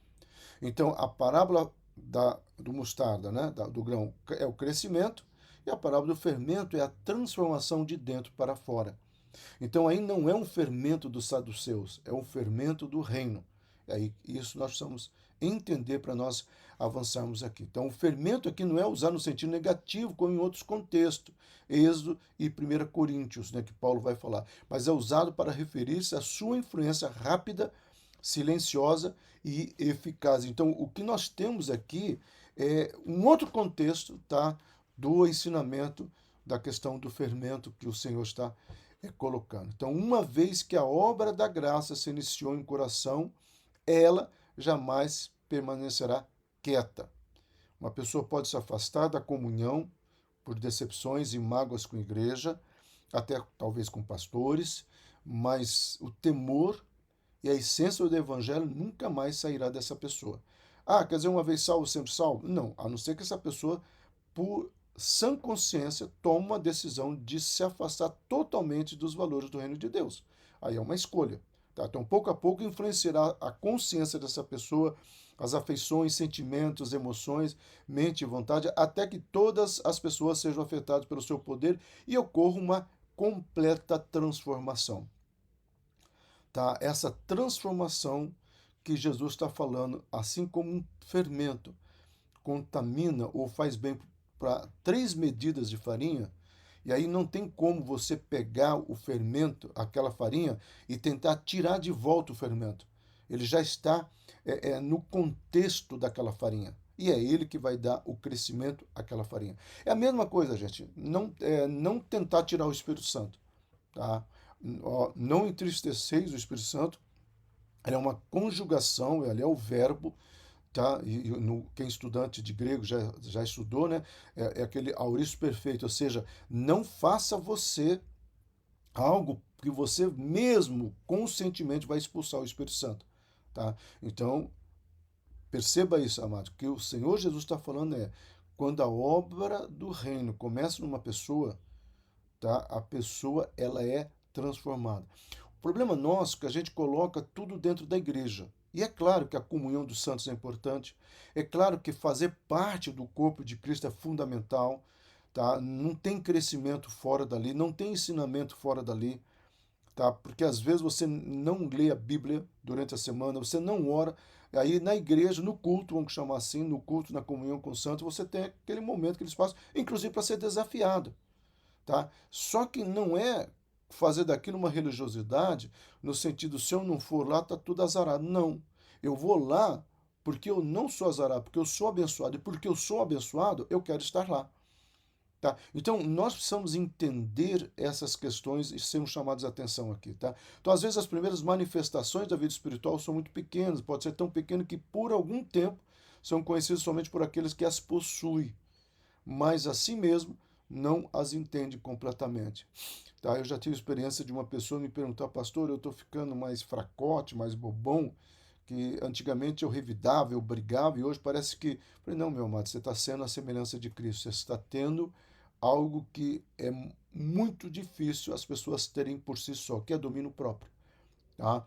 Então, a parábola do mostarda, né, do grão, é o crescimento, e a parábola do fermento é a transformação de dentro para fora. Então, aí não é um fermento dos saduceus, é um fermento do reino. E aí, isso nós precisamos entender para nós avançarmos aqui. Então, o fermento aqui não é usado no sentido negativo, como em outros contextos, Êxodo e 1 Coríntios, né, que Paulo vai falar, mas é usado para referir-se à sua influência rápida, silenciosa e eficaz. Então, o que nós temos aqui é um outro contexto, tá, do ensinamento da questão do fermento que o Senhor está colocando. Então, uma vez que a obra da graça se iniciou em coração, ela jamais permanecerá quieta. Uma pessoa pode se afastar da comunhão por decepções e mágoas com a igreja, até talvez com pastores, mas o temor e a essência do evangelho nunca mais sairá dessa pessoa. Ah, quer dizer, uma vez salvo, sempre salvo? Não, a não ser que essa pessoa, por sã consciência, tome uma decisão de se afastar totalmente dos valores do reino de Deus. Aí é uma escolha. Tá? Então, pouco a pouco, influenciará a consciência dessa pessoa, as afeições, sentimentos, emoções, mente e vontade, até que todas as pessoas sejam afetadas pelo seu poder e ocorra uma completa transformação. Tá? Essa transformação que Jesus está falando, assim como um fermento contamina ou faz bem para 3 medidas de farinha, e aí não tem como você pegar o fermento, aquela farinha, e tentar tirar de volta o fermento. Ele já está no contexto daquela farinha. E é ele que vai dar o crescimento àquela farinha. É a mesma coisa, gente. Não tentar tirar o Espírito Santo. Tá? Não entristeceis o Espírito Santo. Ele é uma conjugação, ele é o verbo, tá? Quem é estudante de grego já estudou, né? É aquele aorista perfeito, ou seja, não faça você algo que você mesmo conscientemente vai expulsar o Espírito Santo, tá? Então, perceba isso, amado, que o Senhor Jesus está falando quando a obra do reino começa numa pessoa, tá? A pessoa ela é transformada. O problema nosso é que a gente coloca tudo dentro da igreja. E é claro que a comunhão dos santos é importante. É claro que fazer parte do corpo de Cristo é fundamental, tá? Não tem crescimento fora dali, não tem ensinamento fora dali, tá? Porque às vezes você não lê a Bíblia durante a semana, você não ora. Aí na igreja, no culto, vamos chamar assim, no culto, na comunhão com os santos, você tem aquele momento que eles passam, inclusive para ser desafiado, tá? Só que não é fazer daquilo uma religiosidade no sentido, se eu não for lá, tá tudo azarado. Não. Eu vou lá porque eu não sou azarado, porque eu sou abençoado. E porque eu sou abençoado, eu quero estar lá. Tá? Então, nós precisamos entender essas questões e sermos chamados a atenção aqui. Tá? Então, às vezes, as primeiras manifestações da vida espiritual são muito pequenas, pode ser tão pequeno que, por algum tempo, são conhecidas somente por aqueles que as possuem, mas assim mesmo não as entende completamente. Tá? Eu já tive experiência de uma pessoa me perguntar, pastor, eu estou ficando mais fracote, mais bobão, que antigamente eu revidava, eu brigava, e hoje parece que. Eu falei, não, meu amado, você está sendo a semelhança de Cristo, você está tendo algo que é muito difícil as pessoas terem por si só, que é domínio próprio. Tá?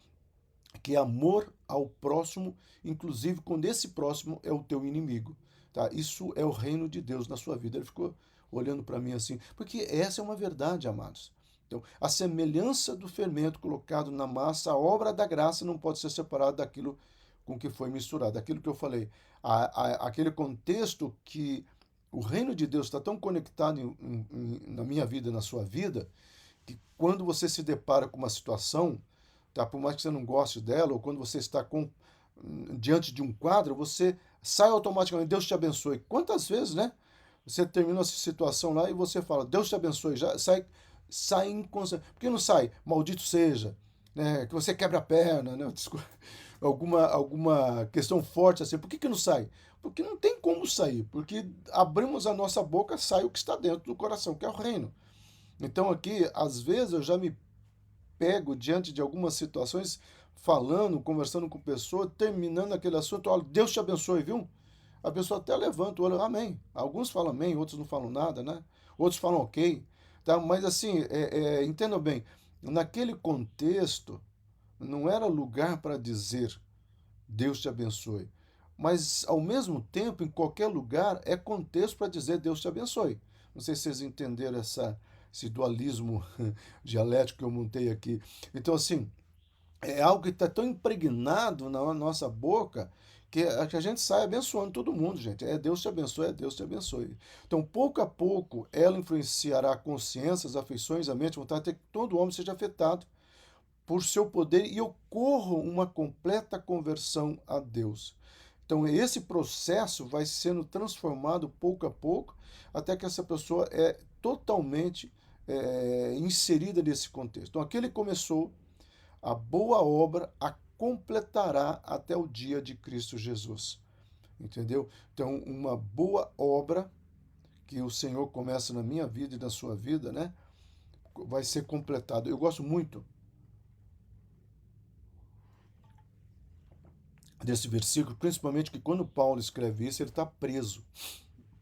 Que é amor ao próximo, inclusive quando esse próximo é o teu inimigo. Tá? Isso é o reino de Deus na sua vida. Ele ficou olhando para mim assim, porque essa é uma verdade, amados. Então, a semelhança do fermento colocado na massa, a obra da graça não pode ser separada daquilo com que foi misturado. Aquilo que eu falei, aquele contexto que o reino de Deus está tão conectado na minha vida, na sua vida, que quando você se depara com uma situação, tá? Por mais que você não goste dela, ou quando você está diante de um quadro, você sai automaticamente, Deus te abençoe. Quantas vezes, né? Você termina essa situação lá e você fala, Deus te abençoe, já sai inconsciente. Por que não sai? Maldito seja, né? Que você quebra a perna, né? Desculpa, alguma questão forte assim. Por que não sai? Porque não tem como sair, porque abrimos a nossa boca, sai o que está dentro do coração, que é o reino. Então aqui, às vezes eu já me pego diante de algumas situações, falando, conversando com pessoa, terminando aquele assunto, olha, Deus te abençoe, viu? A pessoa até levanta o olho, amém. Alguns falam amém, outros não falam nada, né? Outros falam ok, tá? Mas assim, entendam bem, naquele contexto, não era lugar para dizer Deus te abençoe. Mas, ao mesmo tempo, em qualquer lugar, é contexto para dizer Deus te abençoe. Não sei se vocês entenderam esse dualismo dialético que eu montei aqui. Então, assim, é algo que está tão impregnado na nossa boca que a gente sai abençoando todo mundo, gente. É Deus te abençoe, é Deus te abençoe. Então, pouco a pouco, ela influenciará a consciência, as afeições, a mente, a vontade até que todo homem seja afetado por seu poder e ocorra uma completa conversão a Deus. Então, esse processo vai sendo transformado pouco a pouco, até que essa pessoa é totalmente inserida nesse contexto. Então, aquele que começou a boa obra a completará até o dia de Cristo Jesus. Entendeu? Então, uma boa obra que o Senhor começa na minha vida e na sua vida, né? Vai ser completado. Eu gosto muito desse versículo, principalmente que quando Paulo escreve isso, ele está preso.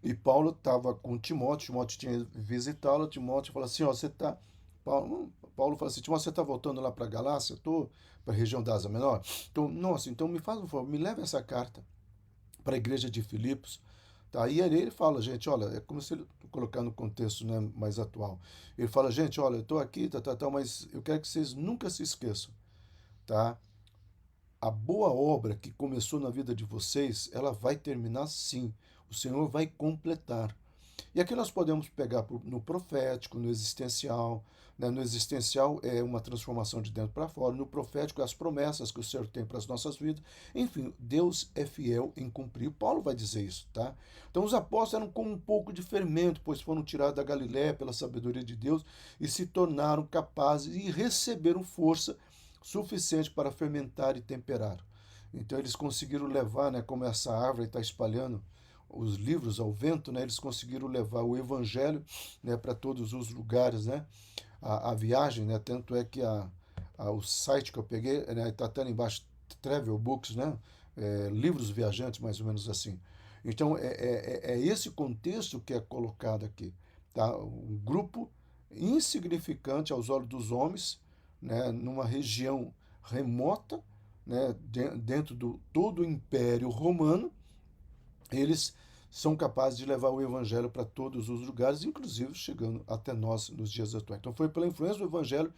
E Paulo estava com Timóteo tinha visitá-lo, Timóteo fala assim, ó, você está... Paulo fala assim, Timóteo, você está voltando lá para Galácia? Eu estou para a região da Ásia Menor? Então, nossa, então me faz um favor, me leva essa carta para a igreja de Filipos. Tá? E aí ele fala, gente, olha, é como se ele colocar no contexto, né, mais atual. Ele fala, gente, olha, eu estou aqui, mas eu quero que vocês nunca se esqueçam, tá? A boa obra que começou na vida de vocês, ela vai terminar sim. O Senhor vai completar. E aqui nós podemos pegar no profético, no existencial, né? No existencial é uma transformação de dentro para fora, no profético é as promessas que o Senhor tem para as nossas vidas. Enfim, Deus é fiel em cumprir. Paulo vai dizer isso, tá? Então os apóstolos eram como um pouco de fermento, pois foram tirados da Galiléia pela sabedoria de Deus e se tornaram capazes e receberam força suficiente para fermentar e temperar. Então eles conseguiram levar, né, como essa árvore está espalhando os livros ao vento, né, eles conseguiram levar o evangelho, né, para todos os lugares, né, a viagem, né, tanto é que o site que eu peguei, né, está até lá embaixo, Travel Books, né, livros viajantes, mais ou menos assim. Então é esse contexto que é colocado aqui, tá? Um grupo insignificante aos olhos dos homens, né, numa região remota, né, dentro do todo o Império Romano, eles são capazes de levar o evangelho para todos os lugares, inclusive chegando até nós nos dias atuais. Então foi pela influência do evangelho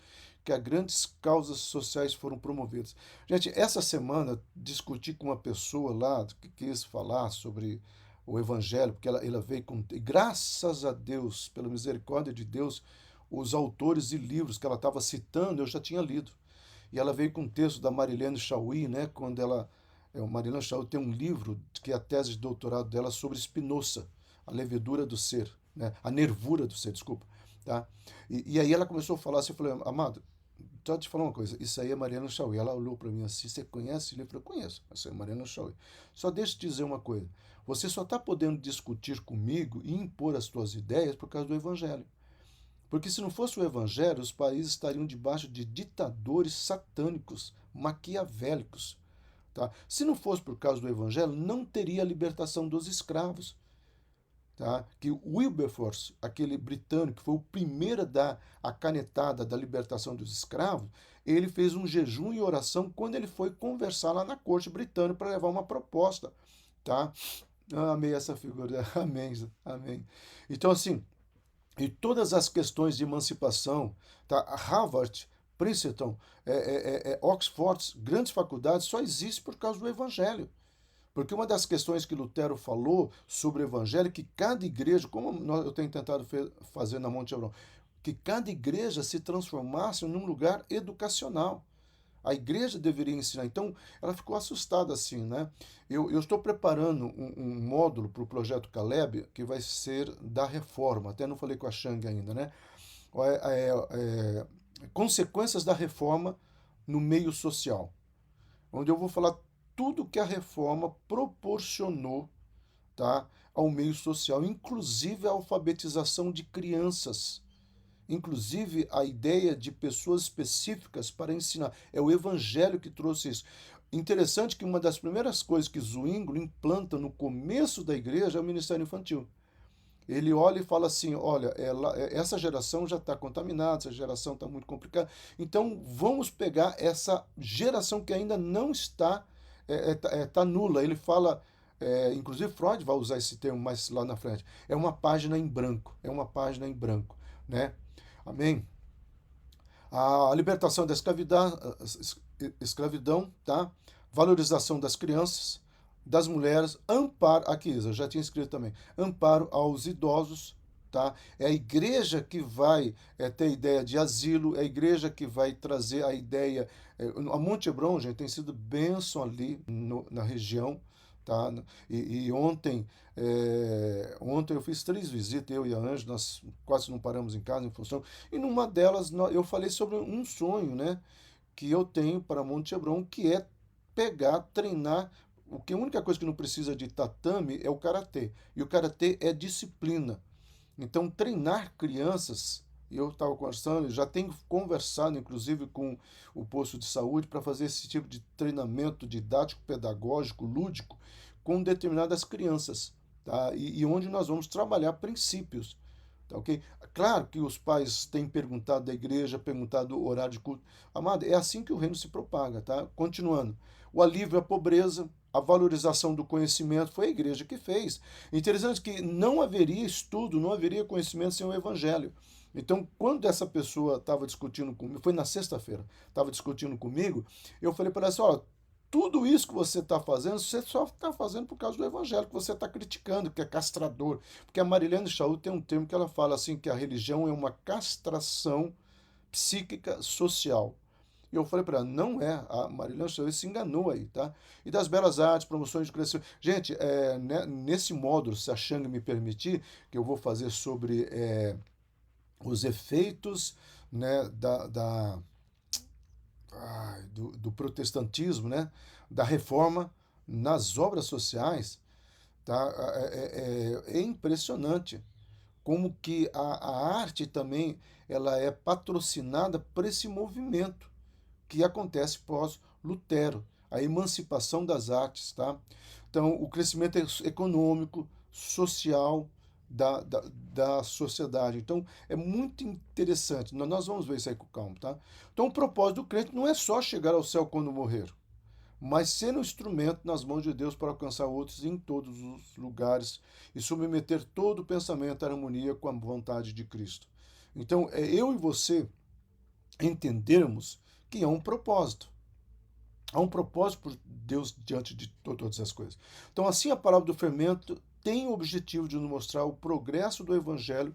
que as grandes causas sociais foram promovidas. Gente, essa semana discuti com uma pessoa lá que quis falar sobre o evangelho, porque ela veio com. E graças a Deus, pela misericórdia de Deus, os autores e livros que ela estava citando eu já tinha lido. E ela veio com um texto da Marilene Chauí, né, quando ela Marilene Chauí tem um livro que é a tese de doutorado dela sobre Spinoza, a levedura do ser, né, a nervura do ser, desculpa, tá? E aí ela começou a falar assim, eu falei, amado, só te falar uma coisa, isso aí é Mariana Chauí. Ela olhou para mim assim, você conhece esse livro? Eu conheço, isso é Mariana Chauí. Só deixa eu te dizer uma coisa, você só está podendo discutir comigo e impor as suas ideias por causa do Evangelho. Porque se não fosse o Evangelho, os países estariam debaixo de ditadores satânicos, maquiavélicos. Tá? Se não fosse por causa do Evangelho, não teria a libertação dos escravos. Tá? Que Wilberforce, aquele britânico que foi o primeiro a dar a canetada da libertação dos escravos, ele fez um jejum e oração quando ele foi conversar lá na corte britânica para levar uma proposta. Tá? Amei essa figura, amém, amém. Então, assim, e todas as questões de emancipação, tá? Harvard, Princeton, Oxford, grandes faculdades, só existem por causa do Evangelho. Porque uma das questões que Lutero falou sobre o Evangelho, que cada igreja, como eu tenho tentado fazer na Monte Abrão, que cada igreja se transformasse num lugar educacional. A igreja deveria ensinar. Então, ela ficou assustada assim, né? Eu estou preparando um módulo para o projeto Caleb, que vai ser da reforma. Até não falei com a Shang ainda, né? Consequências da reforma no meio social. Onde eu vou falar tudo que a reforma proporcionou, tá, ao meio social, inclusive a alfabetização de crianças, inclusive a ideia de pessoas específicas para ensinar. É o Evangelho que trouxe isso. Interessante que uma das primeiras coisas que Zwingli implanta no começo da igreja é o ministério infantil. Ele olha e fala assim, olha, essa geração já está contaminada, essa geração está muito complicada, então vamos pegar essa geração que ainda não está nula. Ele fala, inclusive Freud vai usar esse termo mais lá na frente, é uma página em branco, é uma página em branco, né? Amém? A libertação da escravidão, tá? Valorização das crianças, das mulheres, amparo, aqui eu já tinha escrito também, amparo aos idosos, tá? É a igreja que vai ter a ideia de asilo, é a igreja que vai trazer a ideia, a Monte Hebron, gente, tem sido bênção ali na região, tá? E ontem eu fiz 3 visitas, eu e a Ângela, nós quase não paramos em casa em função, e numa delas eu falei sobre um sonho, né, que eu tenho para Monte Hebron, que é pegar, treinar, a única coisa que não precisa de tatame é o karatê, e o karatê é disciplina. Então, treinar crianças, eu estava conversando, já tenho conversado, inclusive, com o posto de saúde para fazer esse tipo de treinamento didático, pedagógico, lúdico, com determinadas crianças, tá? E onde nós vamos trabalhar princípios, tá ok? Claro que os pais têm perguntado da igreja, perguntado o horário de culto. Amado, é assim que o reino se propaga, tá? Continuando. O alívio à pobreza, a valorização do conhecimento, foi a igreja que fez. Interessante que não haveria estudo, não haveria conhecimento sem o evangelho. Então, quando essa pessoa estava discutindo comigo, foi na sexta-feira, estava discutindo comigo, eu falei para ela assim, ó, Tudo isso que você está fazendo, você só está fazendo por causa do evangelho, que você está criticando, que é castrador. Porque a Marilene Chaú tem um termo que ela fala assim, que a religião é uma castração psíquica social. E eu falei para ela, não é, a Marilene Chaú se enganou aí, tá? E das belas artes, promoções de crescimento. Gente, né, nesse módulo, se a Shang me permitir, que eu vou fazer sobre os efeitos, né, do protestantismo, né, da reforma nas obras sociais, tá? É impressionante como que a arte também ela é patrocinada por esse movimento que acontece pós Lutero, a emancipação das artes, tá? Então, o crescimento econômico, social da sociedade. Então, é muito interessante. Nós vamos ver isso aí com calma, tá? Então, o propósito do crente não é só chegar ao céu quando morrer, mas ser um instrumento nas mãos de Deus para alcançar outros em todos os lugares e submeter todo o pensamento à harmonia com a vontade de Cristo. Então, é eu e você entendermos que há um propósito. Há um propósito por Deus diante de todas as coisas. Então, assim, a palavra do fermento tem o objetivo de nos mostrar o progresso do evangelho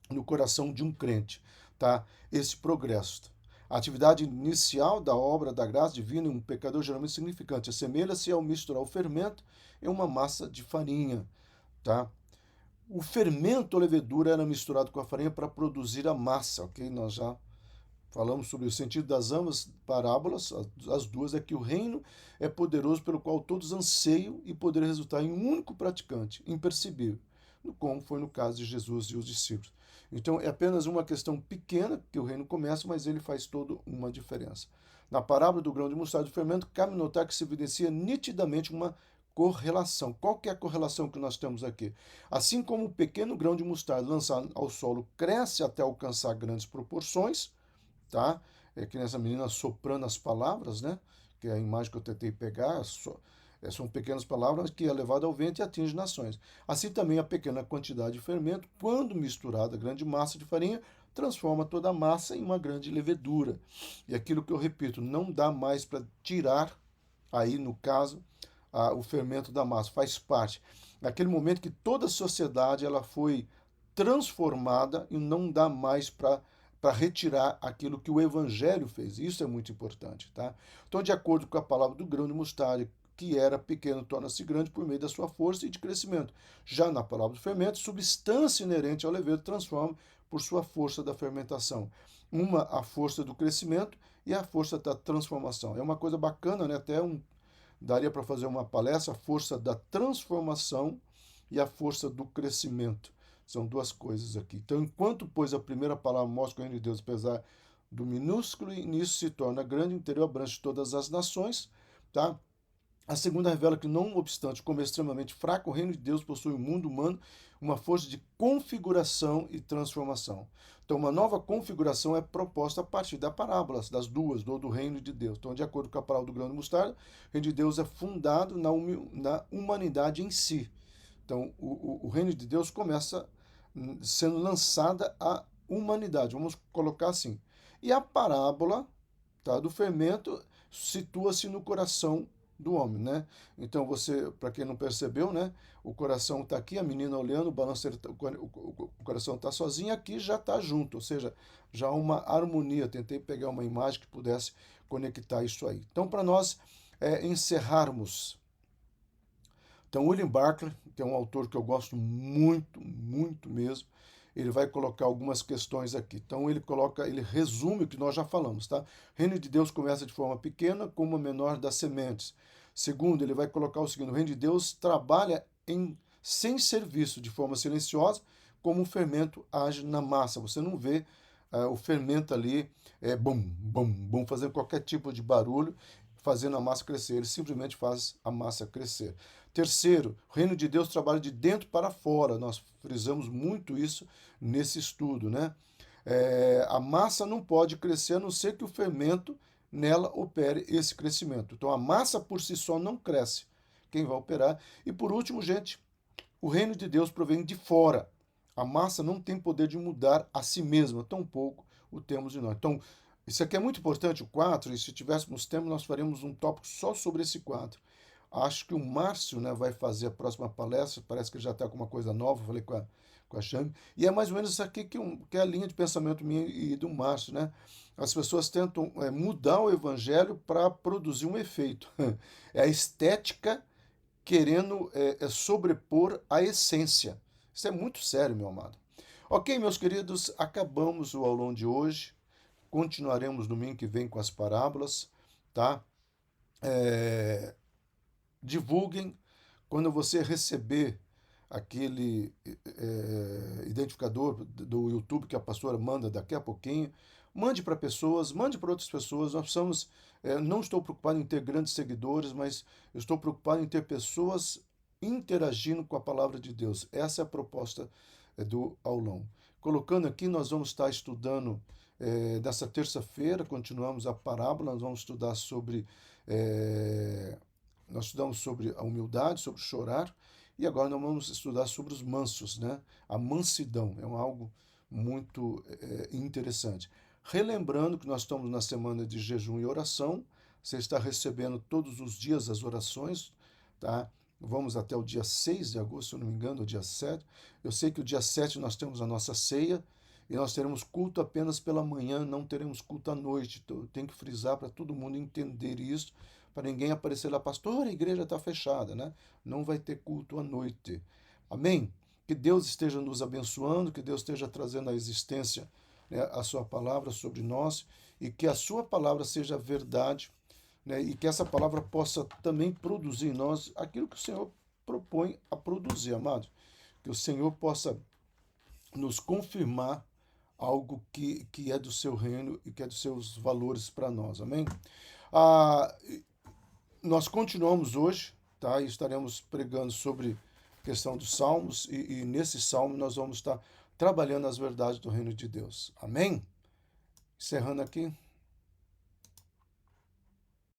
no coração de um crente, tá? Esse progresso. A atividade inicial da obra da graça divina em um pecador geralmente significante assemelha-se ao misturar o fermento em uma massa de farinha, tá? O fermento ou levedura era misturado com a farinha para produzir a massa, ok? Nós já falamos sobre o sentido das ambas parábolas, as duas é que o reino é poderoso pelo qual todos anseiam e poder resultar em um único praticante, impercebível, como foi no caso de Jesus e os discípulos. Então é apenas uma questão pequena que o reino começa, mas ele faz toda uma diferença. Na parábola do grão de mostarda do fermento, cabe notar que se evidencia nitidamente uma correlação. Qual que é a correlação que nós temos aqui? Assim como o pequeno grão de mostarda lançado ao solo cresce até alcançar grandes proporções, tá? É que nessa menina soprando as palavras, né? Que é a imagem que eu tentei pegar, são pequenas palavras que é levada ao vento e atinge nações. Assim também a pequena quantidade de fermento, quando misturada a grande massa de farinha, transforma toda a massa em uma grande levedura. E aquilo que eu repito, não dá mais para tirar, aí no caso, o fermento da massa, faz parte. Naquele momento que toda a sociedade ela foi transformada e não dá mais para retirar aquilo que o evangelho fez. Isso é muito importante, tá? Então, de acordo com a palavra do grão de mostarda, que era pequeno, torna-se grande por meio da sua força e de crescimento. Já na palavra do fermento, substância inerente ao levedo transforma por sua força da fermentação. Uma, a força do crescimento e a força da transformação. É uma coisa bacana, né? Daria para fazer uma palestra, a força da transformação e a força do crescimento. São duas coisas aqui. Então, enquanto, pois, a primeira palavra mostra que o reino de Deus, apesar do minúsculo início, se torna grande, interior abrange todas as nações, tá? A segunda revela que, não obstante, como é extremamente fraco, o reino de Deus possui um mundo humano, uma força de configuração e transformação. Então, uma nova configuração é proposta a partir da parábola, das duas, do reino de Deus. Então, de acordo com a parábola do grão de mostarda, o reino de Deus é fundado na humanidade em si. Então, o reino de Deus começa sendo lançada à humanidade, vamos colocar assim. E a parábola, tá, do fermento situa-se no coração do homem, né? Então você, para quem não percebeu, né? O coração está aqui, a menina olhando, o balanço, o coração está sozinho, aqui já está junto, ou seja, já há uma harmonia. Tentei pegar uma imagem que pudesse conectar isso aí. Então, para nós encerrarmos, então William Barclay, que é um autor que eu gosto muito, muito mesmo, ele vai colocar algumas questões aqui. Então ele resume o que nós já falamos, tá? O reino de Deus começa de forma pequena, como a menor das sementes. Segundo, ele vai colocar o seguinte: o reino de Deus trabalha sem serviço, de forma silenciosa, como o fermento age na massa. Você não vê o fermento ali, bum, bum, bum, fazendo qualquer tipo de barulho, fazendo a massa crescer. Ele simplesmente faz a massa crescer. Terceiro, o reino de Deus trabalha de dentro para fora. Nós frisamos muito isso nesse estudo, né? A massa não pode crescer a não ser que o fermento nela opere esse crescimento. Então a massa por si só não cresce. Quem vai operar? E por último, gente, o reino de Deus provém de fora. A massa não tem poder de mudar a si mesma, tampouco o temos de nós. Então, Isso aqui é muito importante, o 4, e se tivéssemos tempo, nós faríamos um tópico só sobre esse 4. Acho que o Márcio, né, vai fazer a próxima palestra, parece que ele já está com uma coisa nova, falei com a Xami, e é mais ou menos isso aqui que é a linha de pensamento minha e do Márcio, né? As pessoas tentam mudar o evangelho para produzir um efeito. É a estética querendo sobrepor a essência. Isso é muito sério, meu amado. Ok, meus queridos, acabamos o aulão de hoje. Continuaremos domingo que vem com as parábolas, tá? É, divulguem quando você receber aquele identificador do YouTube que a pastora manda daqui a pouquinho. Mande para pessoas, mande para outras pessoas. Nós precisamos. Não estou preocupado em ter grandes seguidores, mas eu estou preocupado em ter pessoas interagindo com a palavra de Deus. Essa é a proposta do aulão. Colocando aqui, nós vamos estar estudando nessa terça-feira, continuamos a parábola, nós vamos estudar sobre. Nós estudamos sobre a humildade, sobre chorar, e agora nós vamos estudar sobre os mansos, né? A mansidão é algo muito interessante. Relembrando que nós estamos na semana de jejum e oração, você está recebendo todos os dias as orações, tá? Vamos até o dia 6 de agosto, se eu não me engano, o dia 7. Eu sei que o dia 7 nós temos a nossa ceia e nós teremos culto apenas pela manhã, não teremos culto à noite. Então, eu tenho que frisar para todo mundo entender isso, para ninguém aparecer lá, pastor, a igreja está fechada, né? Não vai ter culto à noite. Amém? Que Deus esteja nos abençoando, que Deus esteja trazendo à existência, né, a sua palavra sobre nós e que a sua palavra seja verdade, né, e que essa palavra possa também produzir em nós aquilo que o Senhor propõe a produzir, amado. Que o Senhor possa nos confirmar algo que é do seu reino e que é dos seus valores para nós, amém? Ah, nós continuamos hoje, tá? E estaremos pregando sobre a questão dos salmos e nesse salmo nós vamos estar trabalhando as verdades do reino de Deus. Amém? Encerrando aqui.